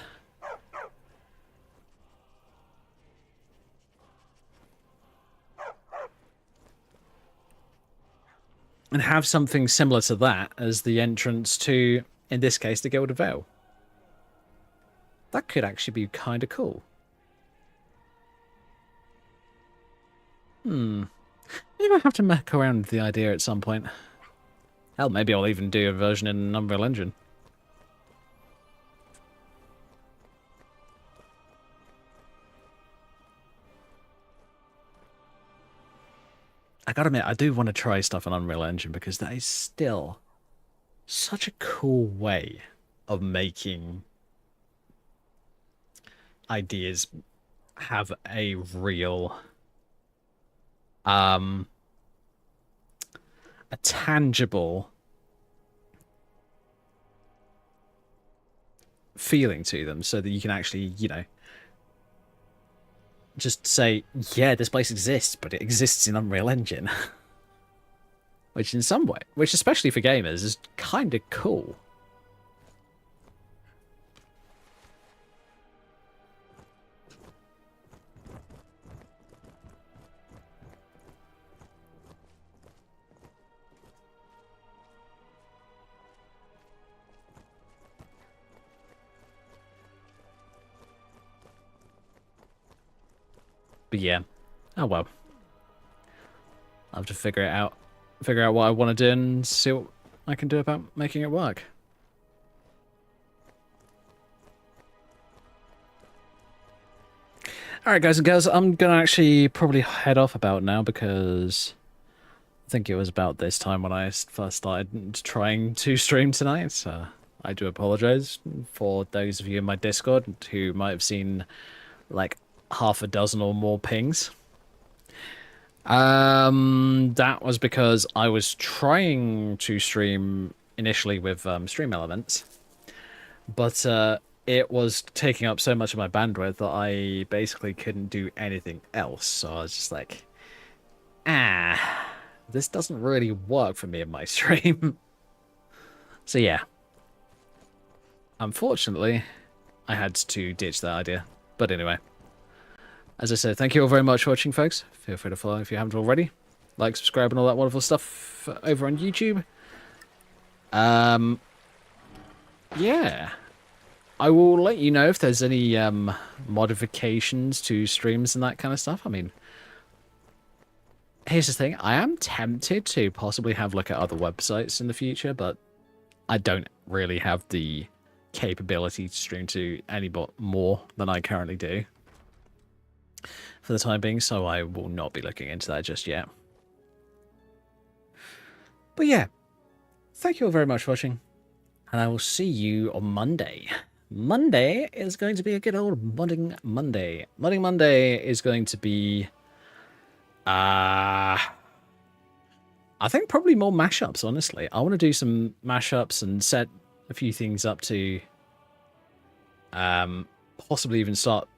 And have something similar to that as the entrance to, in this case, the Gilded Vale. That could actually be kind of cool. Maybe I'll have to muck around with the idea at some point. Hell, maybe I'll even do a version in Unreal Engine. I gotta admit, I do want to try stuff on Unreal Engine because that is still such a cool way of making ideas have a real, a tangible feeling to them, so that you can actually, you know, just say, yeah, this place exists, but it exists in Unreal Engine. Which in some way, which especially for gamers, is kind of cool. But yeah, oh well. I'll have to figure it out. Figure out what I want to do and see what I can do about making it work. Alright guys and girls, I'm gonna actually probably head off about now because I think it was about this time when I first started trying to stream tonight. I do apologize for those of you in my Discord who might have seen like half a dozen or more pings. That was because I was trying to stream initially with Stream Elements, but it was taking up so much of my bandwidth that I basically couldn't do anything else. So I was just like, this doesn't really work for me in my stream. So yeah, unfortunately, I had to ditch that idea. But anyway. As I said, thank you all very much for watching, folks. Feel free to follow if you haven't already. Like, subscribe, and all that wonderful stuff over on YouTube. Yeah. I will let you know if there's any modifications to streams and that kind of stuff. I mean, here's the thing. I am tempted to possibly have a look at other websites in the future, but I don't really have the capability to stream to any more than I currently do for the time being, so I will not be looking into that just yet. But yeah, thank you all very much for watching, and I will see you on Monday. Monday is going to be a good old Modding Monday. Modding Monday is going to be, I think probably more mashups, honestly. I want to do some mashups and set a few things up to possibly even start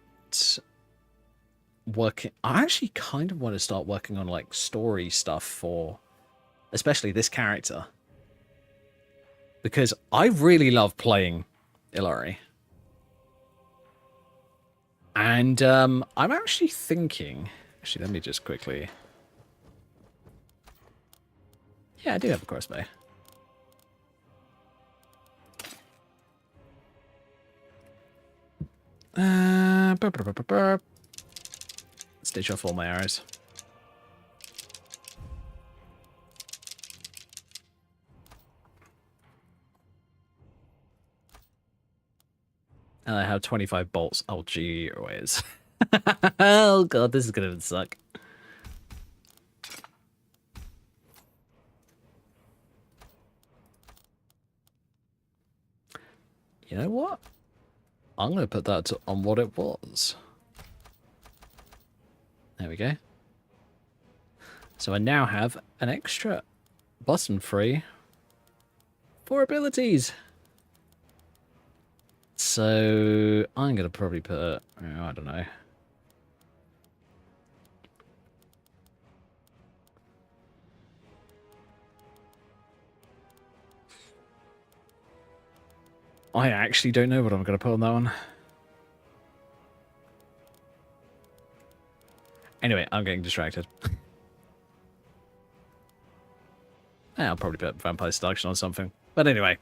working. I actually kind of want to start working on like story stuff for especially this character, because I really love playing Ilari, and I'm actually thinking, let me just quickly, yeah, I do have a crossbow. Stitch off all my arrows. And I have 25 bolts. Oh, gee, always. Oh, God, this is going to suck. You know what? I'm going to put that on what it was. There we go. So I now have an extra button free for abilities. So I'm going to probably put, I don't know. I actually don't know what I'm going to put on that one. Anyway, I'm getting distracted. I'll probably put Vampire Seduction on something. But anyway.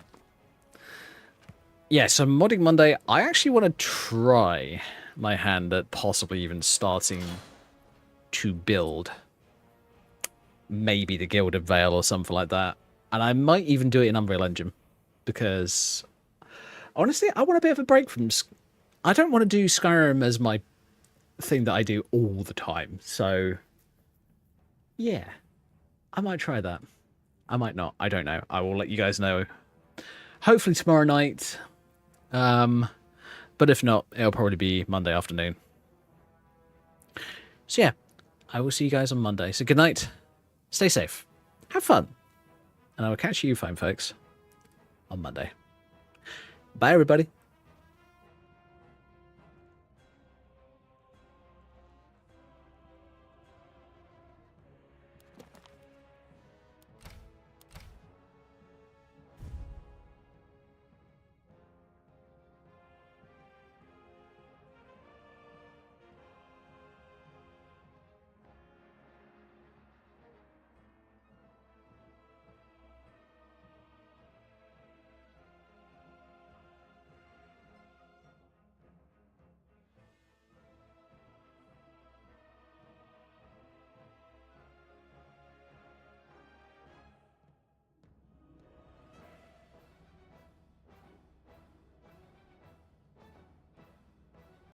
Yeah, so Modding Monday, I actually want to try my hand at possibly even starting to build maybe the Gilded Veil or something like that. And I might even do it in Unreal Engine, because honestly, I want a bit of a break from... I don't want to do Skyrim as my thing that I do all the time. So, yeah. I might try that. I might not. I don't know. I will let you guys know. Hopefully tomorrow night. But if not, it'll probably be Monday afternoon. So yeah, I will see you guys on Monday. So good night. Stay safe. Have fun. And I will catch you fine folks on Monday. Bye everybody.